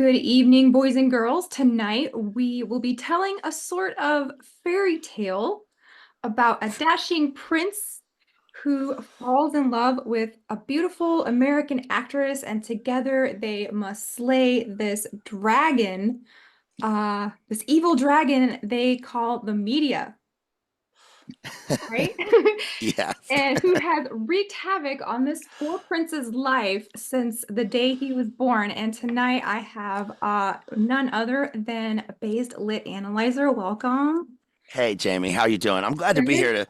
Good evening, boys and girls. Tonight we will be telling a sort of fairy tale about a dashing prince who falls in love with a beautiful American actress, and together they must slay this dragon, this evil dragon they call the media, right? Yes. And who has wreaked havoc on this poor prince's life since the day he was born. And tonight I have none other than Bazed Lit Analyzer. Welcome. Hey, Jamie, how you doing? I'm glad to be Good. here to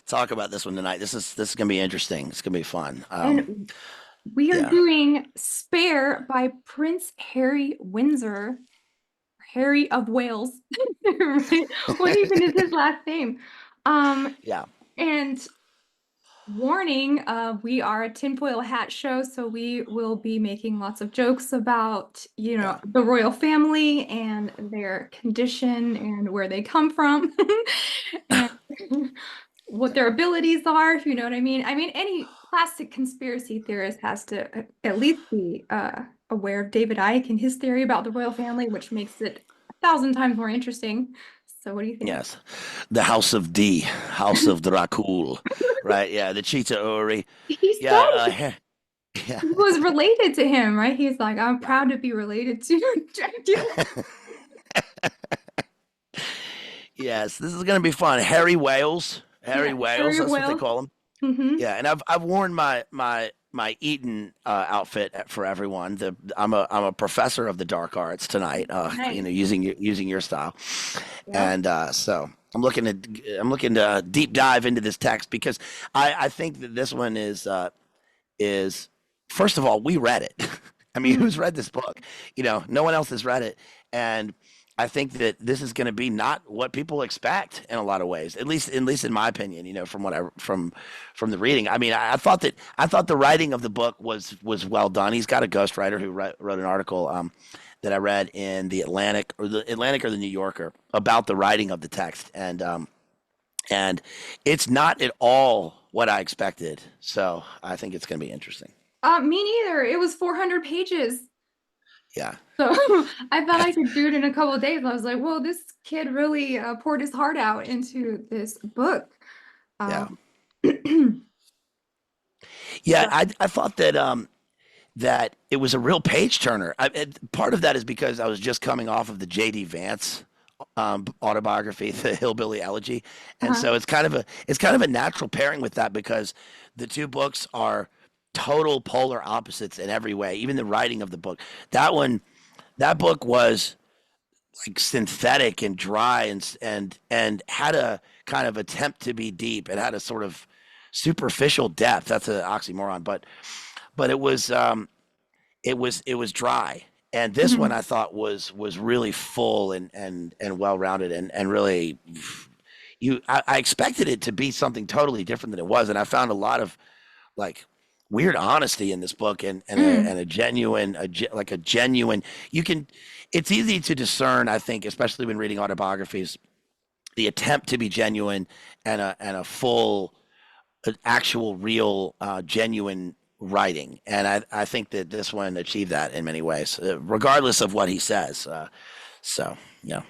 talk about this one tonight. This is gonna be interesting. It's gonna be fun. And we are Yeah, doing Spare by Prince Harry Windsor, Harry of Wales. Right? What even is his last name? Um, yeah, and Warning, we are a tinfoil hat show, so we will be making lots of jokes about, yeah. the royal family and their condition and where they come from and what their abilities are, if you know what I mean. I mean, any classic conspiracy theorist has to at least be aware of David Icke and his theory about the royal family, which makes it 1,000 times more interesting. So what do you think? Yes. The House of D, House of Dracul, right? Yeah, the Cheetah Ori. He Yeah, said yeah, he was related to him, right? He's like, I'm proud to be related to Dracula. yes. This is gonna be fun. Harry Wales, Yeah, Harry Wales. Harry That's what they Wells. call him. Mm-hmm. Yeah, and I've worn my Eton outfit for everyone. I'm a professor of the dark arts tonight. Nice. Using your style, Yep. and so I'm looking to deep dive into this text because I think that this one is first of all, we read it. I mean, Mm. who's read this book? No one else has read it, and I think that this is going to be not what people expect in a lot of ways. At least in my opinion, from what I from the reading. I mean, I thought the writing of the book was well done. He's got a ghostwriter who wrote an article that I read in the Atlantic or the New Yorker about the writing of the text, and it's not at all what I expected. So I think it's going to be interesting. Me neither. It was 400 pages. Yeah, So I thought I could do it in a couple of days. I was like, well, this kid really poured his heart out into this book. yeah, Um, yeah. so, I thought that it was a real page turner. Part of that is because I was just coming off of the J.D. Vance autobiography, the Hillbilly Elegy, and uh-huh. so it's kind of a natural pairing with that because the two books are total polar opposites in every way. Even the writing of the book, that book was like synthetic and dry and had a kind of attempt to be deep. It had a sort of superficial depth. That's an oxymoron, but it was dry. And this one Mhm. I thought was really full and well rounded and really I expected it to be something totally different than it was, and I found a lot of like weird honesty in this book and Mm. a genuine like a genuine you can it's easy to discern, I think, especially when reading autobiographies, the attempt to be genuine and a full actual real genuine writing, and I think that this one achieved that in many ways, regardless of what he says, so yeah.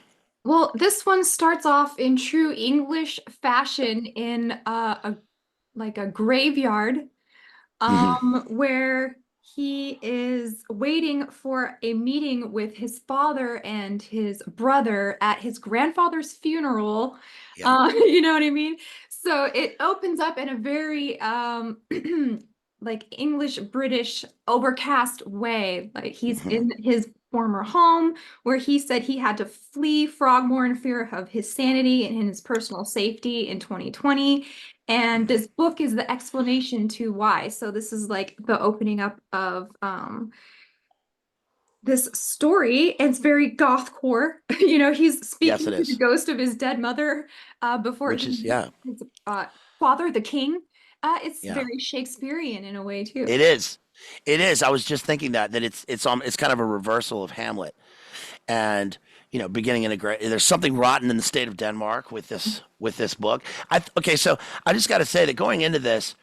Well, this one starts off in true English fashion in a graveyard, Hmm. where he is waiting for a meeting with his father and his brother at his grandfather's funeral. Yeah. You know what I mean? So it opens up in a very like English British overcast way. Like he's Hmm. in his former home where he said he had to flee Frogmore in fear of his sanity and his personal safety in 2020. And Hmm. this book is the explanation to why. So this is like the opening up of this story. It's very goth core. He's Yes, speaking it to the is. ghost of his dead mother before Which he is, meets yeah, his father, the king. It's yeah. very Shakespearean in a way too. It is. It is. I was just thinking that it's kind of a reversal of Hamlet, and beginning in a great. There's something rotten in the state of Denmark with this book. Okay, so I just got to say that going into this,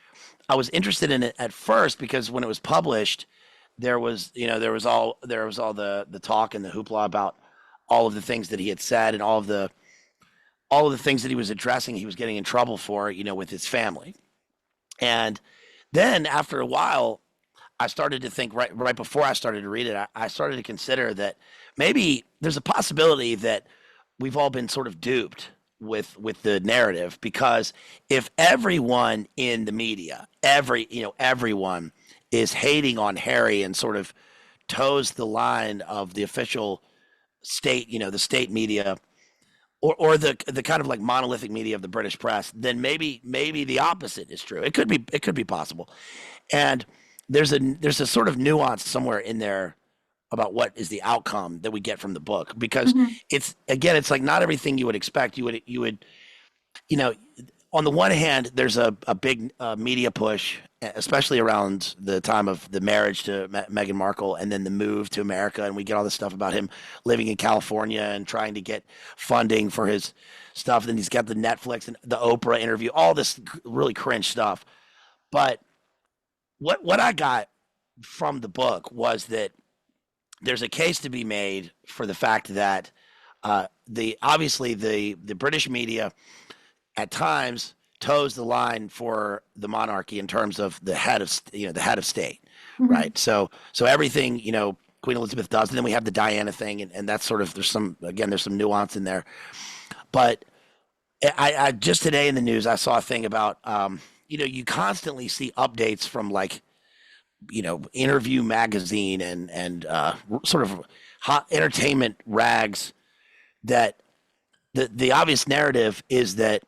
I was interested in it at first because when it was published, there was all the talk and the hoopla about all of the things that he had said and all of the things that he was addressing he was getting in trouble for, with his family. And then after a while, I started to think right before I started to read it, I started to consider that maybe there's a possibility that we've all been sort of duped with the narrative, because if everyone in the media, everyone is hating on Harry and sort of toes the line of the official state, the state media, or the kind of like monolithic media of the British press, then maybe the opposite is true. It could be possible. And there's a sort of nuance somewhere in there about what is the outcome that we get from the book, because Mhm. it's like not everything you would expect. You would you know on the one hand, there's a big media push, especially around the time of the marriage to Meghan Markle and then the move to America. And we get all this stuff about him living in California and trying to get funding for his stuff. Then he's got the Netflix and the Oprah interview, all this really cringe stuff. But what I got from the book was that there's a case to be made for the fact that the obviously the British media at times toes the line for the monarchy in terms of the head of the head of state, Mhm. right? So everything Queen Elizabeth does, and then we have the Diana thing, and that's sort of there's some nuance in there. But I just today in the news I saw a thing about you constantly see updates from like Interview magazine and sort of hot entertainment rags that the obvious narrative is that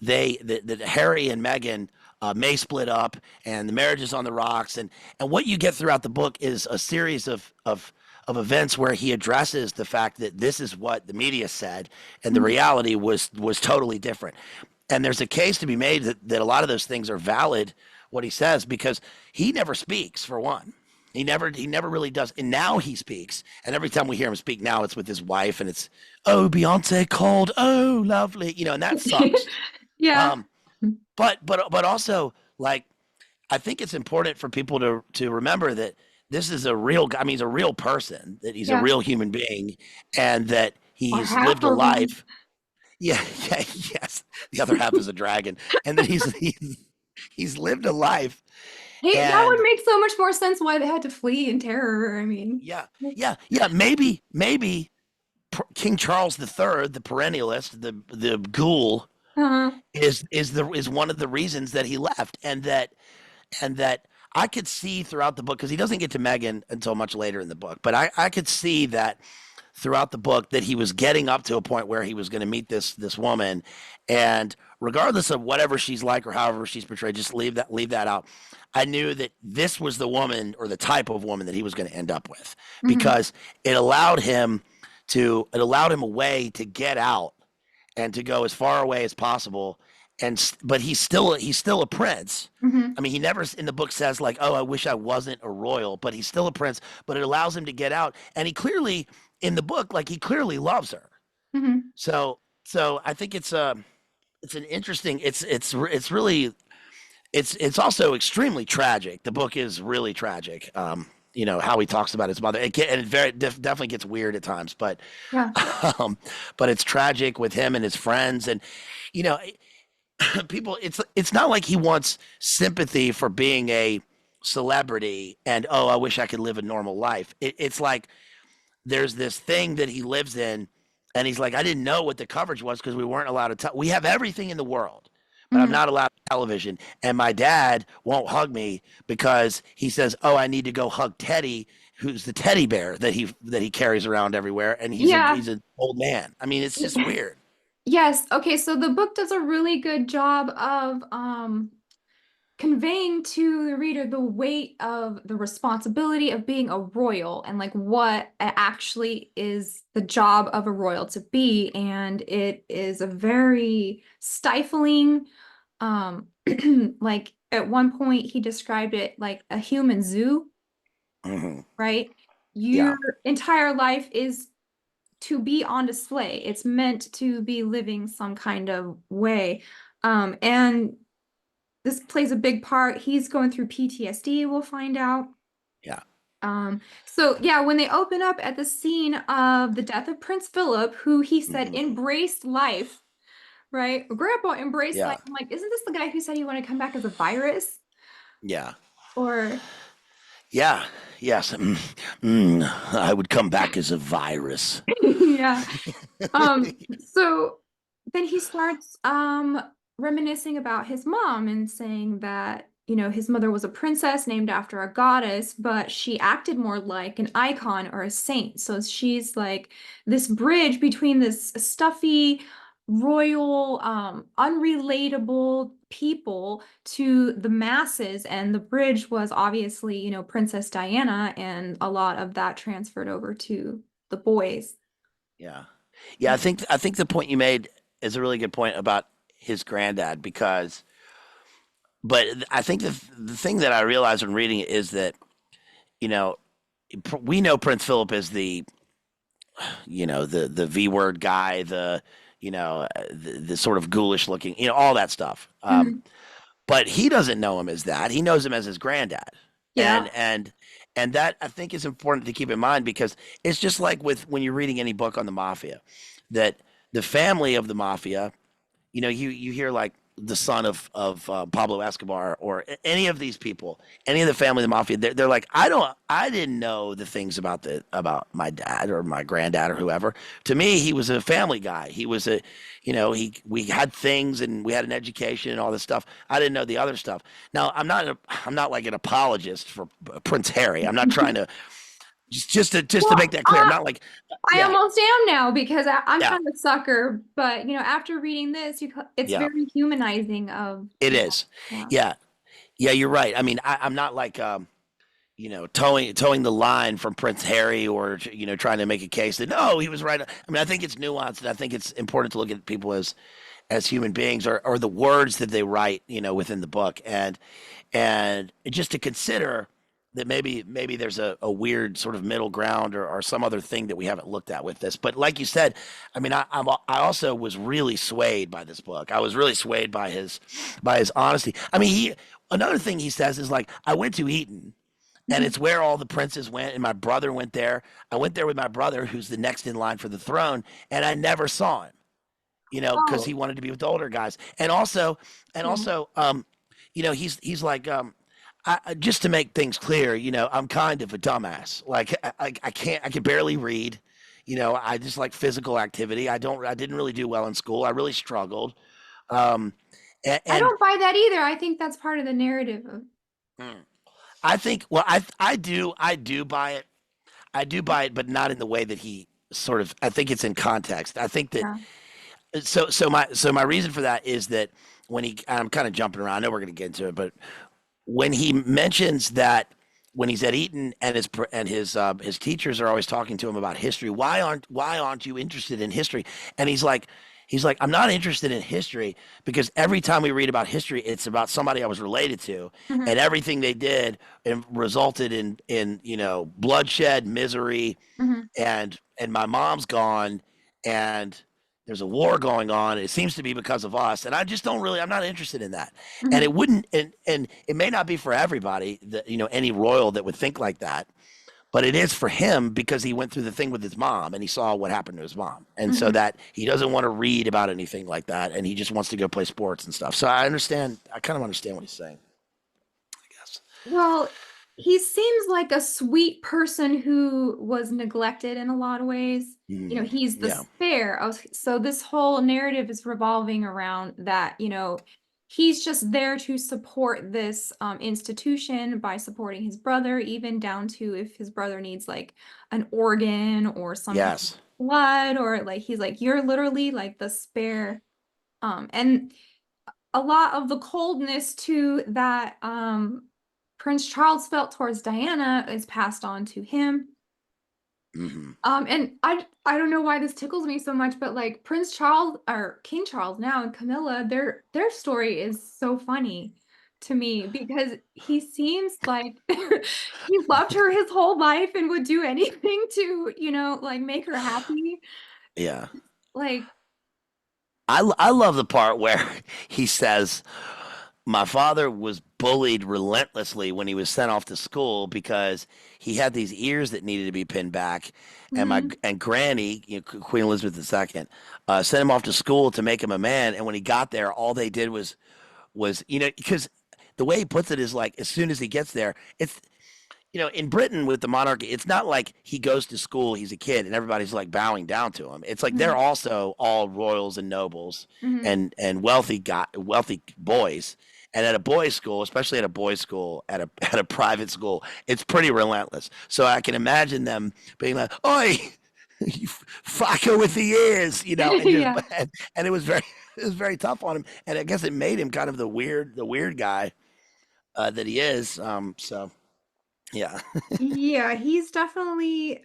that Harry and Meghan may split up and the marriage is on the rocks, and what you get throughout the book is a series of events where he addresses the fact that this is what the media said and the Mhm. reality was totally different. And there's a case to be made that a lot of those things are valid, what he says, because he never speaks, for one. He never really does. And now he speaks. And every time we hear him speak now, it's with his wife, and it's, oh, Beyonce called, oh, lovely, and that sucks. Yeah. Um, but also, like, I think it's important for people to remember that this is a real guy. I mean, he's a real person, that he's a Yeah. real human being, and that Or he's half lived a of them. life. Yeah, yeah, yes. The other half is a dragon, and that he's lived a life, Hey, that would and make so much more sense why they had to flee in terror. I mean, yeah, yeah, yeah. Maybe King Charles III, the perennialist, the ghoul, uh, is one of the reasons that he left, and that I could see throughout the book, because he doesn't get to Megan until much later in the book, but I could see that throughout the book that he was getting up to a point where he was going to meet this woman, and regardless of whatever she's like or however she's portrayed, just leave that out. I knew that this was the woman or the type of woman that he was going to end up with, mhm, because it allowed him a way to get out and to go as far away as possible. But he's still a prince. mhm. I mean, he never in the book says like, "Oh, I wish I wasn't a royal," but he's still a prince. But it allows him to get out, and he clearly in the book, like he clearly loves her. Mhm. So I think it's an interesting. It's really it's also extremely tragic. The book is really tragic. How he talks about his mother. And it definitely gets weird at times, but Yeah. um, but it's tragic with him and his friends, and you know, people. It's not like he wants sympathy for being a celebrity and, oh, I wish I could live a normal life. It's like there's this thing that he lives in, and he's like, I didn't know what the coverage was because we weren't allowed to tell. We have everything in the world, but I'm Mhm. not allowed television. And my dad won't hug me because he says, oh, I need to go hug Teddy, who's the teddy bear that he carries around everywhere, and he's a Yeah. he's an old man. I mean, it's just weird. Yes. Okay. So the book does a really good job of conveying to the reader the weight of the responsibility of being a royal and like what actually is the job of a royal to be. And it is a very stifling, um, like at one point he described it like a human zoo, Hmm. right? Your Yeah, entire life is to be on display. It's meant to be living some kind of way. And this plays a big part. He's going through PTSD, we'll find out. yeah, So yeah, when they open up at the scene of the death of Prince Philip, who he said Hmm. embraced life, right? Grandpa embraced life. Yeah, I'm like, isn't this the guy who said he wanted to come back as a virus? yeah, Or yeah, yes. I would come back as a virus. yeah. So then he starts reminiscing about his mom and saying that, his mother was a princess named after a goddess, but she acted more like an icon or a saint. So she's like this bridge between this stuffy, royal, unrelatable people to the masses. And the bridge was obviously, Princess Diana, and a lot of that transferred over to the boys. Yeah, yeah. I think the point you made is a really good point about his granddad because, but I think the thing that I realized when reading it is that you know we know Prince Philip is the V word guy, the sort of ghoulish looking, all that stuff. Mhm. But he doesn't know him as that. He knows him as his granddad, Yeah. and that I think is important to keep in mind because it's just like with when you're reading any book on the mafia, that the family of the mafia, you hear like the son of Pablo Escobar or any of these people, any of the family of the mafia. They're like, I didn't know the things about my dad or my granddad or whoever. To me, he was a family guy. He was we had things and we had an education and all this stuff. I didn't know the other stuff. Now, I'm not like an apologist for Prince Harry. I'm not trying to just to make Well, that clear. I'm not like, I yeah, almost am now because I'm yeah, kind of a sucker. But after reading this, it's yeah. very humanizing of It is, yeah. yeah. Yeah, you're right. I mean, I'm not like towing the line from Prince Harry or trying to make a case that no, he was right. I mean, I think it's nuanced, and I think it's important to look at people as human beings or the words that they write, within the book, and just to consider that maybe there's a weird sort of middle ground or some other thing that we haven't looked at with this. But like you said, I mean, I also was really swayed by this book. I was really swayed by his honesty. I mean, another thing he says is like, I went to Eton and Mhm. it's where all the princes went, and my brother went there. I went there with my brother, who's the next in line for the throne, and I never saw him, because Oh, he wanted to be with the older guys. yeah. And also, he's like, just to make things clear, I'm kind of a dumbass. Like, I can barely read. I just like physical activity. I didn't really do well in school. I really struggled. Um, and, I and don't buy that either. I think that's part of the narrative of I think, well, I do buy it. I do buy it, but not in the way that he sort of. I think it's in context. I think that yeah. so my reason for that is that I'm kind of jumping around. I know we're going to get into it, but when he mentions that when he's at Eton and his teachers are always talking to him about history, why aren't you interested in history? And he's like I'm not interested in history because every time we read about history, it's about somebody I was related to, Mhm. and everything they did and resulted in bloodshed, misery, Mhm. and my mom's gone, and there's a war going on. It seems to be because of us, and I just don't really. I'm not interested in that, and Mhm. it wouldn't, and it may not be for everybody that any royal that would think like that, but it is for him because he went through the thing with his mom and he saw what happened to his mom, and so Mhm. that he doesn't want to read about anything like that, and he just wants to go play sports and stuff. So I understand. I kind of understand what he's saying, I guess. Well, he seems like a sweet person who was neglected in a lot of ways. He's the Yeah. spare. So this whole narrative is revolving around that, he's just there to support this institution by supporting his brother, even down to if his brother needs like an organ or some kind of Yes. blood, or like he's like, you're literally like the spare. And a lot of the coldness to that Prince Charles felt towards Diana is passed on to him. Hmm. And I don't know why this tickles me so much, but like Prince Charles or King Charles now and Camilla, their story is so funny to me because he seems like he loved her his whole life and would do anything to, like make her happy. Yeah. Like, I love the part where he says, my father was bullied relentlessly when he was sent off to school because he had these ears that needed to be pinned back, and my Mhm. and Granny, Queen Elizabeth II, sent him off to school to make him a man. And when he got there, all they did was because the way he puts it is like as soon as he gets there, it's in Britain with the monarchy, it's not like he goes to school, he's a kid, and everybody's like bowing down to him. It's like they're Mhm. also all royals and nobles Mhm. and wealthy boys. And at a boys' school, especially at a boys' school, at a private school, it's pretty relentless. So I can imagine them being like, "Oi, you fucker with the ears," and just Yeah. and it was very tough on him. And I guess it made him kind of the weird guy that he is. So yeah. Yeah, he's definitely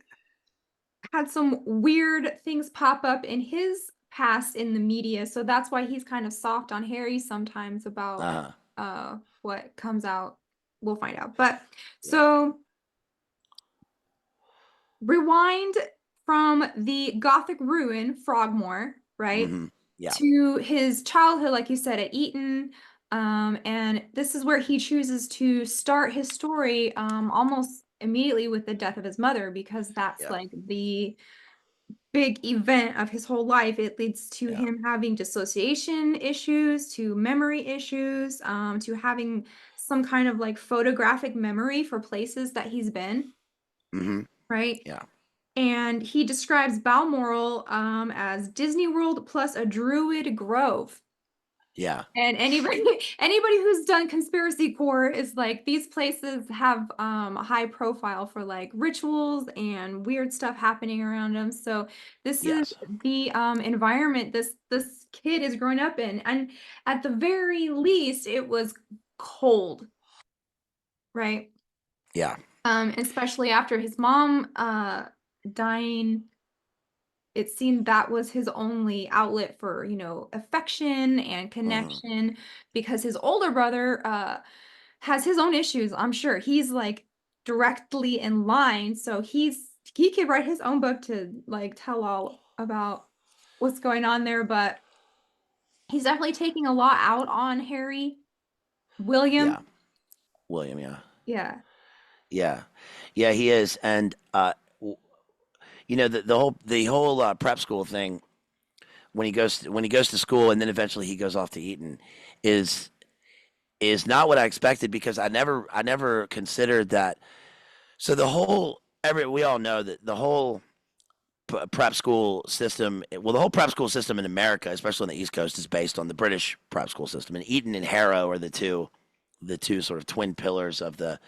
had some weird things pop up in his past in the media, so that's why he's kind of soft on Harry sometimes about Uh-huh. what comes out. We'll find out. But Yeah. so rewind from the Gothic ruin, Frogmore, right? Mhm. Yeah. To his childhood, like you said, at Eton. And this is where he chooses to start his story almost immediately with the death of his mother, because that's Yeah. like the big event of his whole life. It leads to Yeah. him having dissociation issues, to memory issues, to having some kind of like photographic memory for places that he's been, Mhm. right? Yeah. And he describes Balmoral as Disney World plus a Druid Grove. Yeah. And anybody anybody who's done conspiracy core is like these places have a high profile for like rituals and weird stuff happening around them. So this is Yes. the environment this kid is growing up in. And at the very least, it was cold, right? Yeah. Especially after his mom dying, it seemed that was his only outlet for, affection and Mhm. connection, because his older brother has his own issues. I'm sure he's like directly in line, so he could write his own book to like tell all about what's going on there, but he's definitely taking a lot out on Harry. Yeah. William. William, yeah. Yeah. Yeah. Yeah, he is. And the whole prep school thing when he goes to school and then eventually he goes off to Eton is is not what I expected because I never considered that. So the whole every we all know that the whole prep school system, well, the whole prep school system in America, especially on the East Coast, is based on the British prep school system. And Eton and Harrow are the two sort of twin pillars of the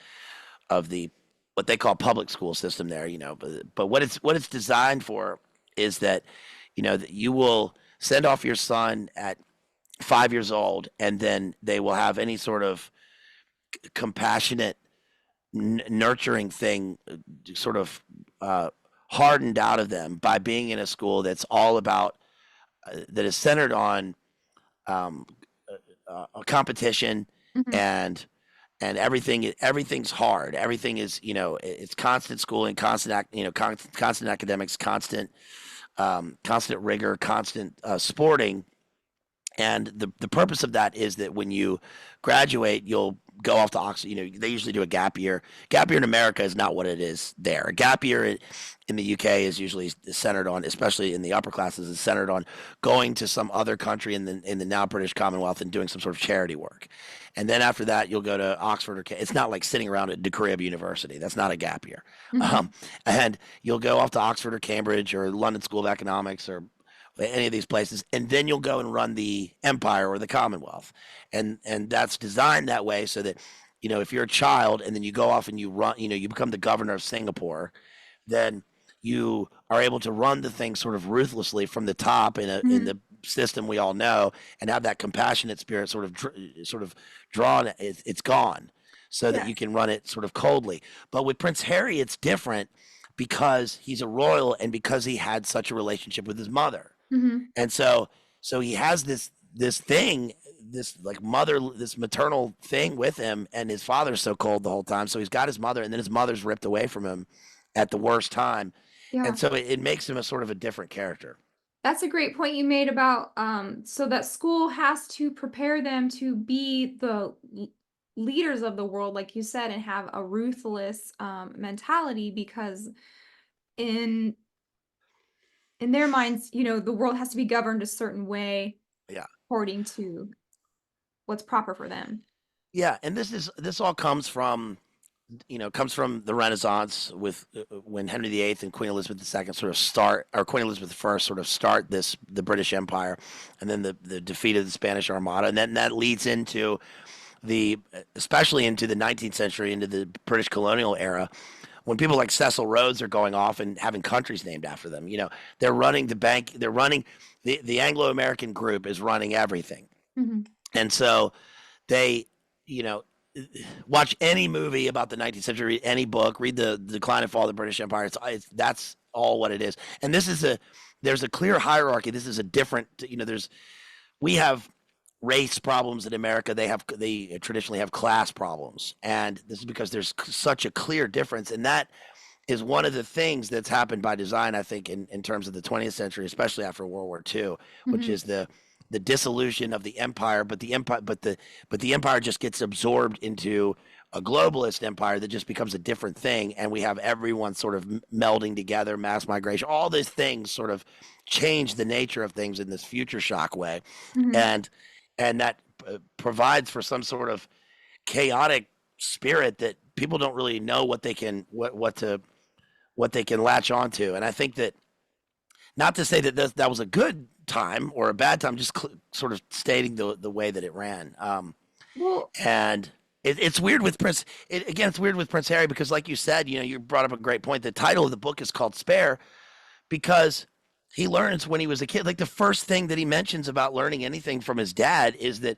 what they call public school system there. But what it's designed for is that that you will send off your son at 5 years old, and then they will have any sort of compassionate, nurturing thing, sort of uh, hardened out of them by being in a school that's all about that is centered on um, a competition Mhm. and everything's hard. Everything is it's constant schooling, constant academics, constant rigor, constant sporting. And the purpose of that is that when you graduate, you'll go off to Oxford. They usually do a gap year. Gap year in America is not what it is there. A gap year in the UK is usually centered on, especially in the upper classes, is centered on going to some other country in the now British Commonwealth and doing some sort of charity work. And then after that, you'll go to Oxford it's not like sitting around at De Carib University. That's not a gap year. Um, Mhm. and you'll go off to Oxford or Cambridge or London School of Economics or any of these places, and then you'll go and run the empire or the Commonwealth, and that's designed that way so that if you're a child and then you go off and you run, you become the governor of Singapore, then you are able to run the thing sort of ruthlessly from the top in Mhm. the system we all know, and have that compassionate spirit sort of drawn. It's gone, so that Yeah. you can run it sort of coldly. But with Prince Harry, it's different because he's a royal and because he had such a relationship with his mother. Mhm. And so he has this thing, this maternal thing with him, and his father's so cold the whole time. So he's got his mother, and then his mother's ripped away from him at the worst time, and Yeah. so it makes him a sort of a different character. That's a great point you made about so that school has to prepare them to be the leaders of the world, like you said, and have a ruthless mentality because in in their minds, the world has to be governed a certain way Yeah. according to what's proper for them. Yeah, and this all comes from comes from the Renaissance with when Henry VIII and Queen Elizabeth II sort of start, or Queen Elizabeth I sort of start the British Empire, and then the defeat of the Spanish Armada, and then that leads into the especially into the 19th century, into the British colonial era, when people like Cecil Rhodes are going off and having countries named after them. They're running the bank, they're running the Anglo American group is running everything, Mhm. and so they, you know, watch any movie about the 19th century, any book, read the Decline and Fall of the British Empire. That's all what it is. And there's a clear hierarchy. This is a different, we have race problems in America. They traditionally have class problems, and this is because there's such a clear difference, and that is one of the things that's happened by design, I think, in terms of the 20th century, especially after World War II, which Mhm. is the dissolution of the empire, but the empire just gets absorbed into a globalist empire that just becomes a different thing, and we have everyone sort of melding together, mass migration, all these things sort of change the nature of things in this future shock way, Mhm. and that provides for some sort of chaotic spirit that people don't really know what they can latch onto. And I think that, not to say that that was a good time or a bad time, just sort of stating the way that it ran. Well, And it's weird with Prince. Again, it's weird with Prince Harry because, like you said, you brought up a great point. The title of the book is called Spare because he learns when he was a kid. Like the first thing that he mentions about learning anything from his dad is that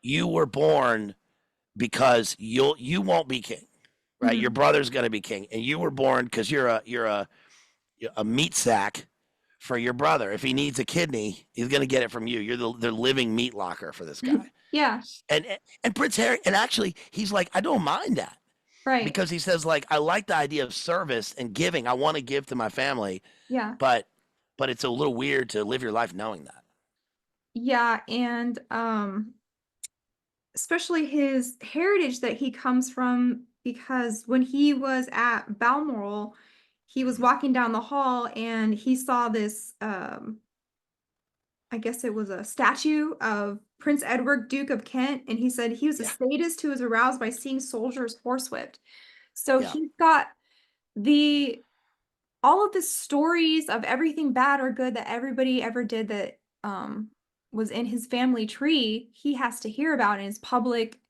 you were born because you won't be king, right? Your mhm. brother's going to be king, and you were born because you're a meat sack for your brother. If he needs a kidney, he's going to get it from you. You're the living meat locker for this guy. Yeah, And Prince Harry, and actually, he's like, I don't mind that right. because he says like, I like the idea of service and giving. I want to give to my family, Yeah. but it's a little weird to live your life knowing that. Yeah, and especially his heritage that he comes from because when he was at Balmoral, he was Mhm. walking down the hall and he saw this I guess it was a statue of Prince Edward, Duke of Kent, and he said he was a Yeah, sadist who was aroused by seeing soldiers horsewhipped. So yeah, he's got the all of the stories of everything bad or good that everybody ever did that was in his family tree, he has to hear about in his public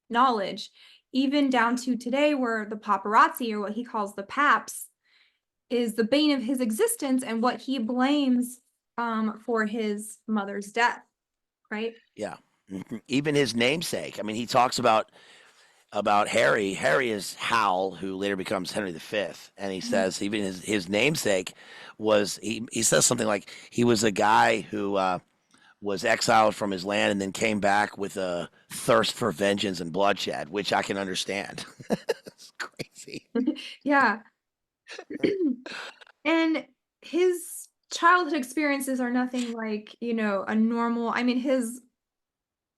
knowledge, even yeah, down to today where the paparazzi or what he calls the paps is the bane of his existence and what he blames for his mother's death, right? yeah. Even his namesake. I mean, he talks about Harry. Harry is Hal, who later becomes Henry V, and he Mhm. says even his namesake was he says something like he was a guy who was exiled from his land and then came back with a thirst for vengeance and bloodshed, which I can understand. It's crazy. Yeah. And his childhood experiences are nothing like, a normal I mean, his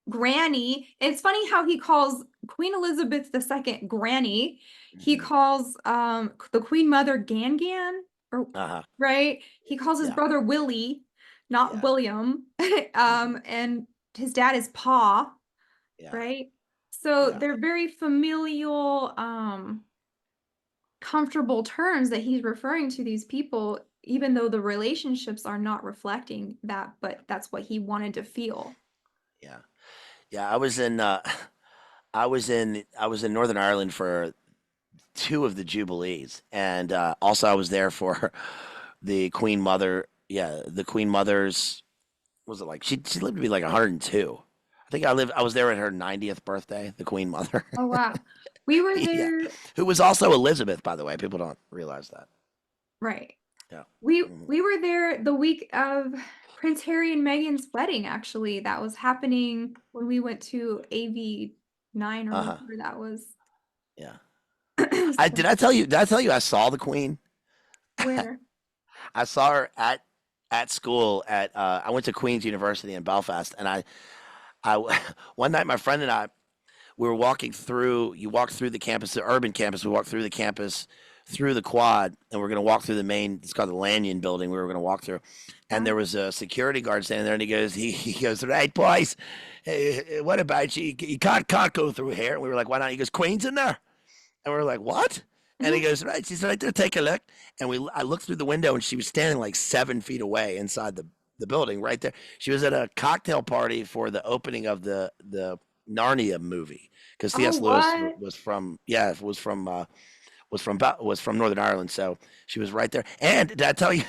granny it's funny how he calls Queen Elizabeth II granny. He Hmm. calls, the queen mother Gan Gan, or Uh huh. right? He calls his Yeah. brother Willy, not Yeah. William. Hmm. And his dad is Pa, Yeah. right? So Yeah. they're very familial, comfortable terms that he's referring to these people, even though the relationships are not reflecting that, but that's what he wanted to feel. Yeah. Yeah. I was in Northern Ireland for two of the Jubilees, and also I was there for the Queen Mother. Yeah, the Queen Mother's, was it like she lived to be like 102. I think I was there at her 90th birthday, the Queen Mother. Oh, wow. We were Yeah, there. who was also Elizabeth, by the way. People don't realize that. Right. Yeah. We Mhm. we were there the week of Prince Harry and Meghan's wedding, actually. That was happening when we went to AV9 or Uh huh. whatever that was. Yeah. So I tell you? Did I tell you I saw the Queen? where? I saw her at at school at I went to Queen's University in Belfast, and one night my friend and I we were walking through. You walk through the campus, the urban campus. We walked through the campus, through the quad, and we're going to walk through the main. It's called the Lanyon Building. We were going to walk through, and Uh, there was a security guard standing there, and he goes, "Right, boys, what about you? You can't go through here." And we were like, "Why not?" He goes, "Queen's in there," and we were like, "What?" And he goes, "Right." She's right there. Take a look. And I looked through the window, and she was standing like 7 feet away inside the building, right there. She was at a cocktail party for the opening of the Narnia movie because oh, C.S. Lewis what? was from was from Northern Ireland, so she was right there. And did I tell you?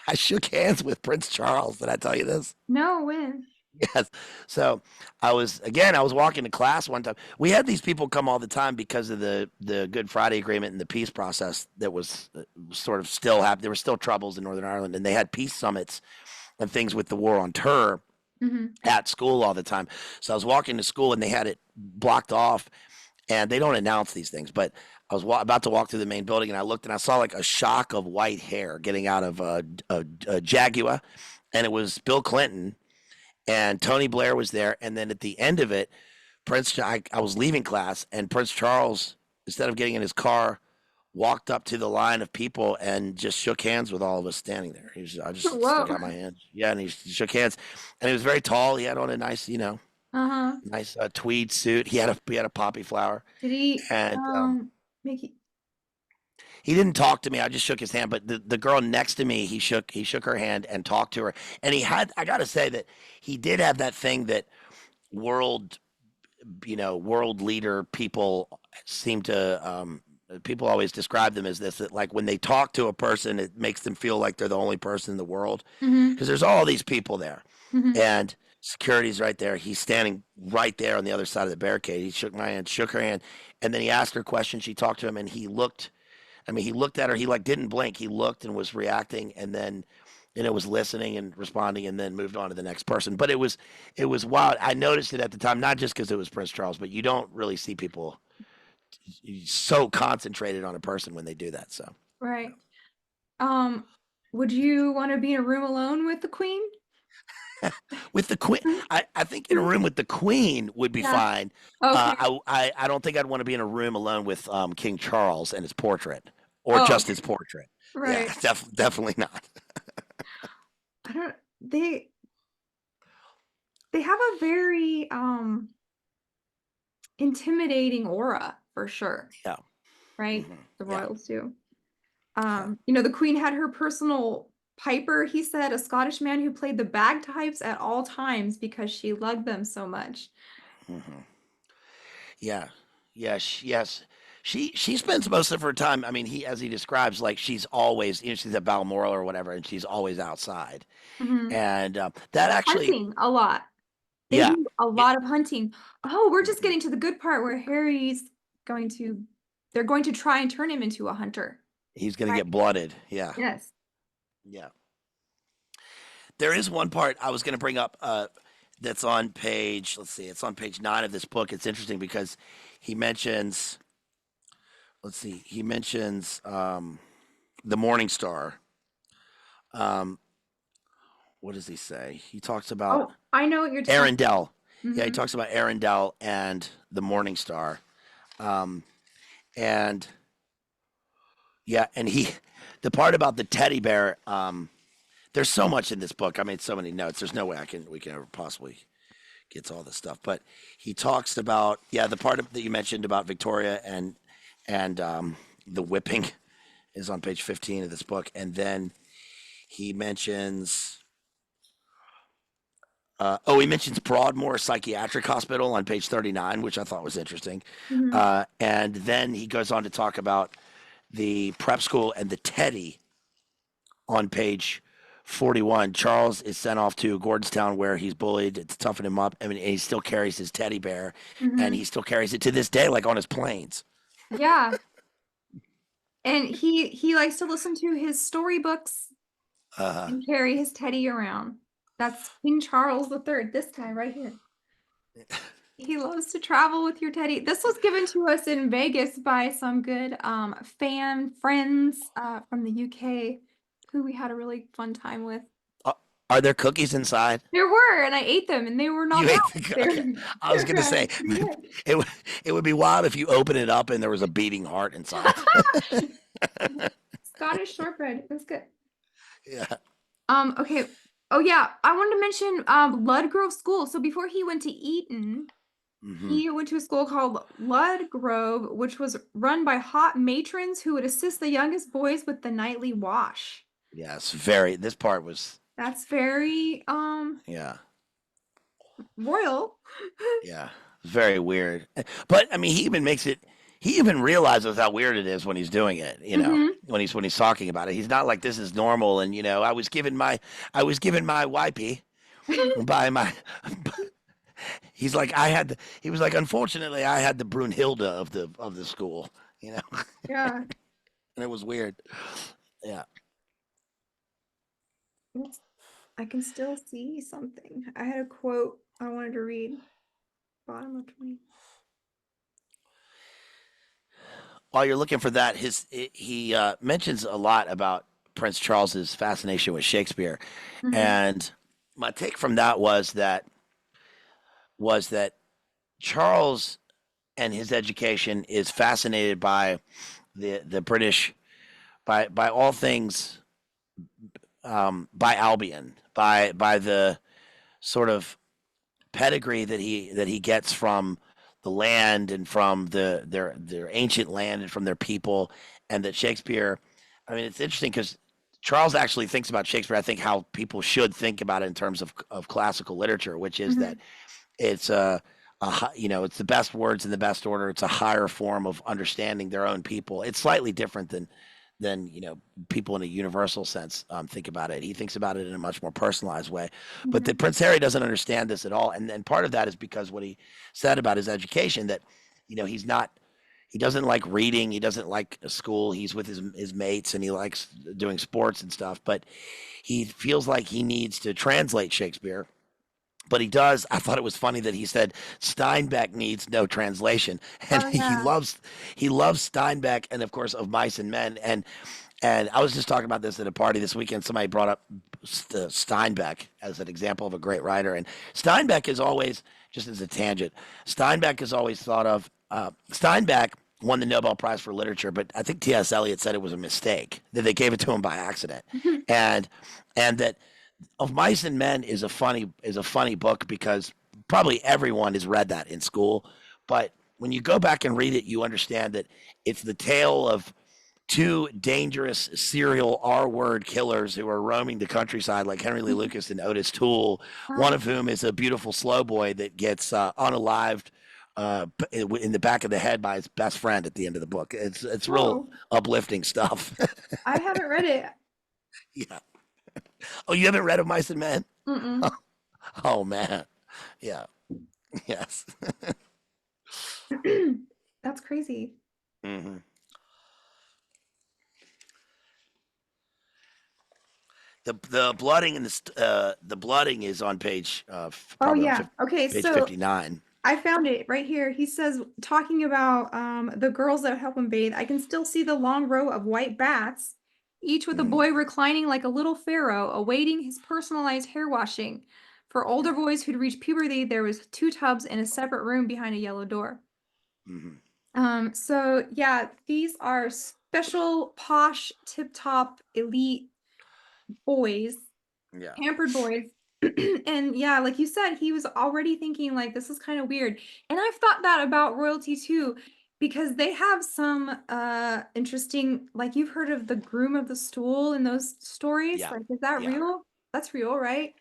I shook hands with Prince Charles. Did I tell you this? No, when? Yes. So I was walking to class one time. We had these people come all the time because of the Good Friday Agreement and the peace process that was sort of still happening. There were still troubles in Northern Ireland, and they had peace summits and things with the war on terror Hmm. at school all the time. So I was walking to school, and they had it blocked off, and they don't announce these things, but I was about to walk through the main building, and I looked and I saw like a shock of white hair getting out of a Jaguar, and it was Bill Clinton and Tony Blair was there. And then at the end of it, I was leaving class, and Prince Charles, instead of getting in his car, walked up to the line of people and just shook hands with all of us standing there. I just stuck Whoa. out my hand. Yeah, and he shook hands, and he was very tall. He had on a nice, Uh-huh. nice tweed suit. He had a poppy flower, Did he and make you? he didn't talk to me. I just shook his hand. But the girl next to me, he shook her hand and talked to her. And I got to say that he did have that thing that world world leader people seem to people always describe them as this, that like when they talk to a person it makes them feel like they're the only person in the world Hmm. because there's all these people there, Hmm. and security's right there. He's standing right there on the other side of the barricade. He shook my hand, shook her hand, and then he asked her questions. She talked to him, and he looked at her. He like didn't blink. He looked and was reacting, and then it was listening and responding, and then moved on to the next person. But it was wild. I noticed it at the time, not just because it was Prince Charles, but you don't really see people so concentrated on a person when they do that. So Right. Um, would you want to be in a room alone with the queen? with the Queen, I think in a room with the Queen would be Yeah. fine. Okay. I don't think I'd want to be in a room alone with King Charles and his portrait, or Oh, just his portrait. Yeah, right. definitely not. I don't they have a very intimidating aura for sure, Yeah. right? Hmm. The Yeah. royals do. Yeah. The queen had her personal piper, he said, a Scottish man who played the bagpipes at all times because she loved them so much. Hmm. Yeah. Yes. She spends most of her time. I mean, as he describes, like she's always, she's at Balmoral or whatever, and she's always outside. Hmm. And that actually, Hunting a lot. They yeah, do a it, lot of hunting. Oh, we're just mhm. getting to the good part where going to, they're going to try and turn him into a hunter. He's gonna Right. get blooded. Yeah, Yes. yeah. There is one part I was gonna bring up. That's on page. Let's see. It's on page 9 of this book. It's interesting because he mentions. Let's see. He mentions the Morning Star. Um, what does he say? He talks about Oh, I know what you're talking. Arundel. Yeah, he Hmm. talks about Arundel and the Morning Star. Um, and yeah, and the part about the teddy bear. There's so much in this book. I made so many notes. There's no way we can ever possibly get to all this stuff. But he talks about, yeah, the part that you mentioned about Victoria and the whipping is on page 15 of this book, and then he mentions. He mentions Broadmoor Psychiatric Hospital on page 39, which I thought was interesting. Hmm. And then he goes on to talk about the prep school and the Teddy on page 41. Charles is sent off to Gordonstown where he's bullied to toughen him up. I mean, he still carries his teddy bear, and Hmm. he still carries it to this day, like on his planes. Yeah. And he likes to listen to his storybooks Uh, and carry his teddy around. That's King Charles III, this guy right here. He loves to travel with your teddy. This was given to us in Vegas by some good fan friends from the UK who we had a really fun time with. Uh, are there cookies inside? There were, and I ate them, and they were not You bad. ate They're okay. I was gonna they're say pretty good. it would it would be wild if you open it up and there was a beating heart inside. Scottish shortbread. That's good. Yeah. Okay. Oh yeah, I wanted to mention Ludgrove School. So before he went to Eton, Hmm. he went to a school called Ludgrove, which was run by hot matrons who would assist the youngest boys with the nightly wash. Yes. Very. This part was. That's very Yeah. royal. Yeah. Very weird. But I mean, he even makes it. He even realizes how weird it is when he's doing it. Hmm. When he's talking about it. He's not like this is normal. And I was given my wipey by my. He's like he was like, unfortunately, I had the Brunhilde of the school. You know, Yeah. and it was weird. Yeah. Oops, I can still see something. I had a quote I wanted to read. Bottom of 20. While you're looking for that, he mentions a lot about Prince Charles's fascination with Shakespeare, Hmm. and my take from that was that Charles and his education is fascinated by the British, by all things, by Albion, by the sort of pedigree that he gets from the land and from their ancient land and from their people, and that Shakespeare. I mean, it's interesting because Charles actually thinks about Shakespeare. I think how people should think about it in terms of classical literature, which is that Hmm. it's it's the best words in the best order. It's a higher form of understanding their own people. It's slightly different than people in a universal sense think about it. He thinks about it in a much more personalized way. But that Hmm. Prince Harry doesn't understand this at all, and part of that is because what he said about his education, that he's not. He doesn't like reading. He doesn't like school. He's with his mates and he likes doing sports and stuff. But he feels like he needs to translate Shakespeare, but he does. I thought it was funny that he said Steinbeck needs no translation, and Oh yeah. he loves Steinbeck, and of course of Mice and Men, and I was just talking about this at a party this weekend. Somebody brought up Steinbeck as an example of a great writer, and Steinbeck is always, just as a tangent, Steinbeck is always thought of. Steinbeck won the Nobel Prize for Literature, but I think T.S. Eliot said it was a mistake that they gave it to him by accident, and that of Mice and Men is a funny book because probably everyone has read that in school, but when you go back and read it, you understand that it's the tale of two dangerous serial R word killers who are roaming the countryside like Henry Lee Lucas and Otis Toole, one Oh, of whom is a beautiful slow boy that gets unalived in the back of the head by his best friend at the end of the book. It's real whoa. uplifting stuff. I haven't read it. Yeah. Oh, you haven't read of Mice and Men? Mm-mm. Oh man. Yeah. Yes. That's crazy. Hmm. The blooding and the blooding is on page Oh probably on yeah. Okay, page so 59. I found it right here. He says, talking about the girls that help him bathe, I can still see the long row of white bats, each with a Mm-hmm. boy reclining like a little pharaoh, awaiting his personalized hair washing. For older Yeah. boys who'd reached puberty, there was two tubs in a separate room behind a yellow door. Hmm. So yeah, these are special, posh, tip-top, elite boys, Yeah. pampered boys. And yeah, like you said, he was already thinking like this is kind of weird. And I've thought that about royalty too, because they have some interesting, like you've heard of the groom of the stool in those stories. Yeah. Like, is that Yeah. real? That's real, right?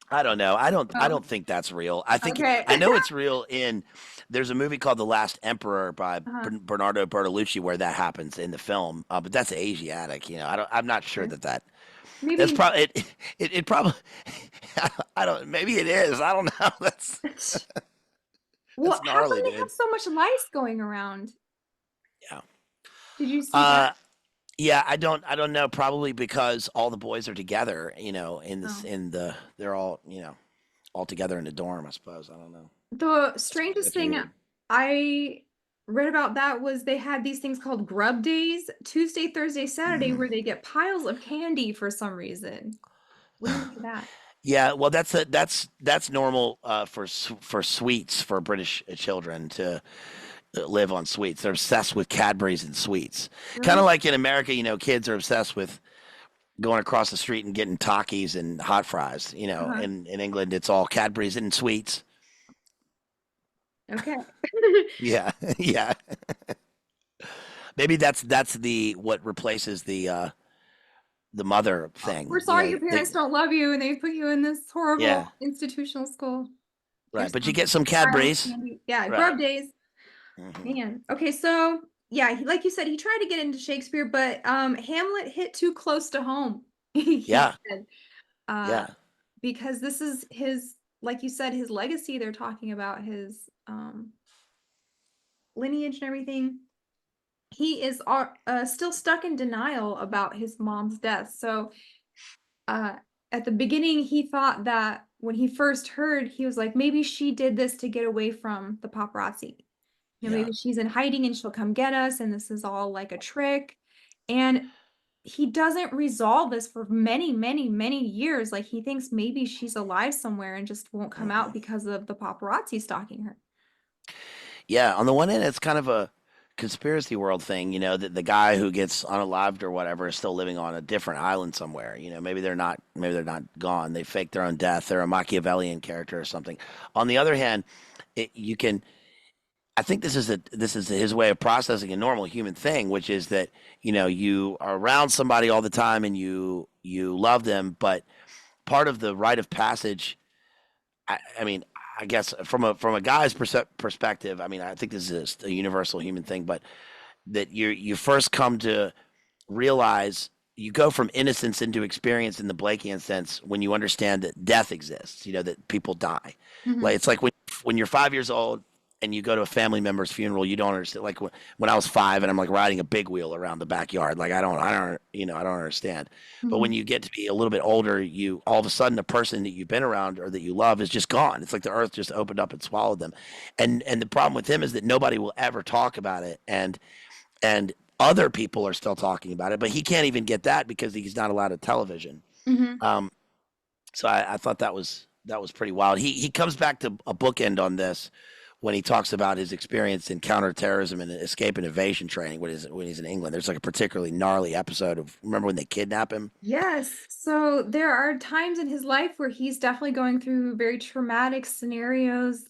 I don't know. I Oh, don't think that's real. I think okay. I know it's real in there's a movie called The Last Emperor by Uh-huh. Bernardo Bertolucci where that happens in the film. But that's Asiatic, I'm not sure Okay. that's Maybe. probably it probably I don't maybe it is. I don't know. Well, That's how come gnarly, they have dude. so much lice going around? Yeah. Did you see Uh that? yeah, I don't know, probably because all the boys are together, in this Oh. in the they're all, all together in the dorm, I suppose. I don't know. The strangest That's thing weird. I read about that was they had these things called grub days, Tuesday, Thursday, Saturday, Mhm. where they get piles of candy for some reason. What do you think of that? Yeah, well, that's normal for sweets for British children to live on sweets. They're obsessed with Cadbury's and sweets. Kind of Really? like in America, kids are obsessed with going across the street and getting Takis and hot fries. Uh-huh. In England, it's all Cadbury's and sweets. Okay. Yeah, yeah. Maybe that's the what replaces the mother We're thing. sorry your parents don't love you and they put you in this Yeah, horrible institutional school. right. Here's But you some get some piles of Cadbury's, candy. Yeah, right? grub days. Hmm. Man. Okay, so yeah, like you said, he tried to get into Shakespeare, but Hamlet hit too close to home. He Yeah, said, uh, yeah. because this is his, like you said, his legacy. They're talking about his lineage and everything. He is still stuck in denial about his mom's death. So uh, at the beginning, he thought that when he first heard, he was like, maybe she did this to get away from the paparazzi. Yeah. Maybe she's in hiding and she'll come get us, and this is all like a trick. And he doesn't resolve this for many, many, many years. Like he thinks maybe she's alive somewhere and just won't come out Hmm. because of the paparazzi stalking her. Yeah. On the one hand, it's kind of a conspiracy world thing, that the guy who gets unalived or whatever is still living on a different island somewhere. Maybe they're not gone. They fake their own death. They're a Machiavellian character or something. On the other hand, you can. I think this is his way of processing a normal human thing, which is that you are around somebody all the time and you love them, but part of the rite of passage. I mean, I guess from a guy's perspective, I mean, I think this is a universal human thing, but that you first come to realize you go from innocence into experience in the Blakean sense when you understand that death exists. That people die. Like Hmm. it's like when you're 5 years old and you go to a family member's funeral, you don't understand. Like when I was five and I'm like riding a big wheel around the backyard, like I don't understand. But when Hmm. you get to be a little bit older, you all of a sudden the person that you've been around or that you love is just gone. It's like the earth just opened up and swallowed them. And the problem with him is that nobody will ever talk about it. And other people are still talking about it, but he can't even get that because he's not allowed a television. Hmm. Um, so I thought that was pretty wild. He comes back to a bookend on this when he talks about his experience in counterterrorism and escape and evasion training when he's in England. There's like a particularly gnarly episode of remember when they kidnap him? Yes. So there are times in his life where he's definitely going through very traumatic scenarios,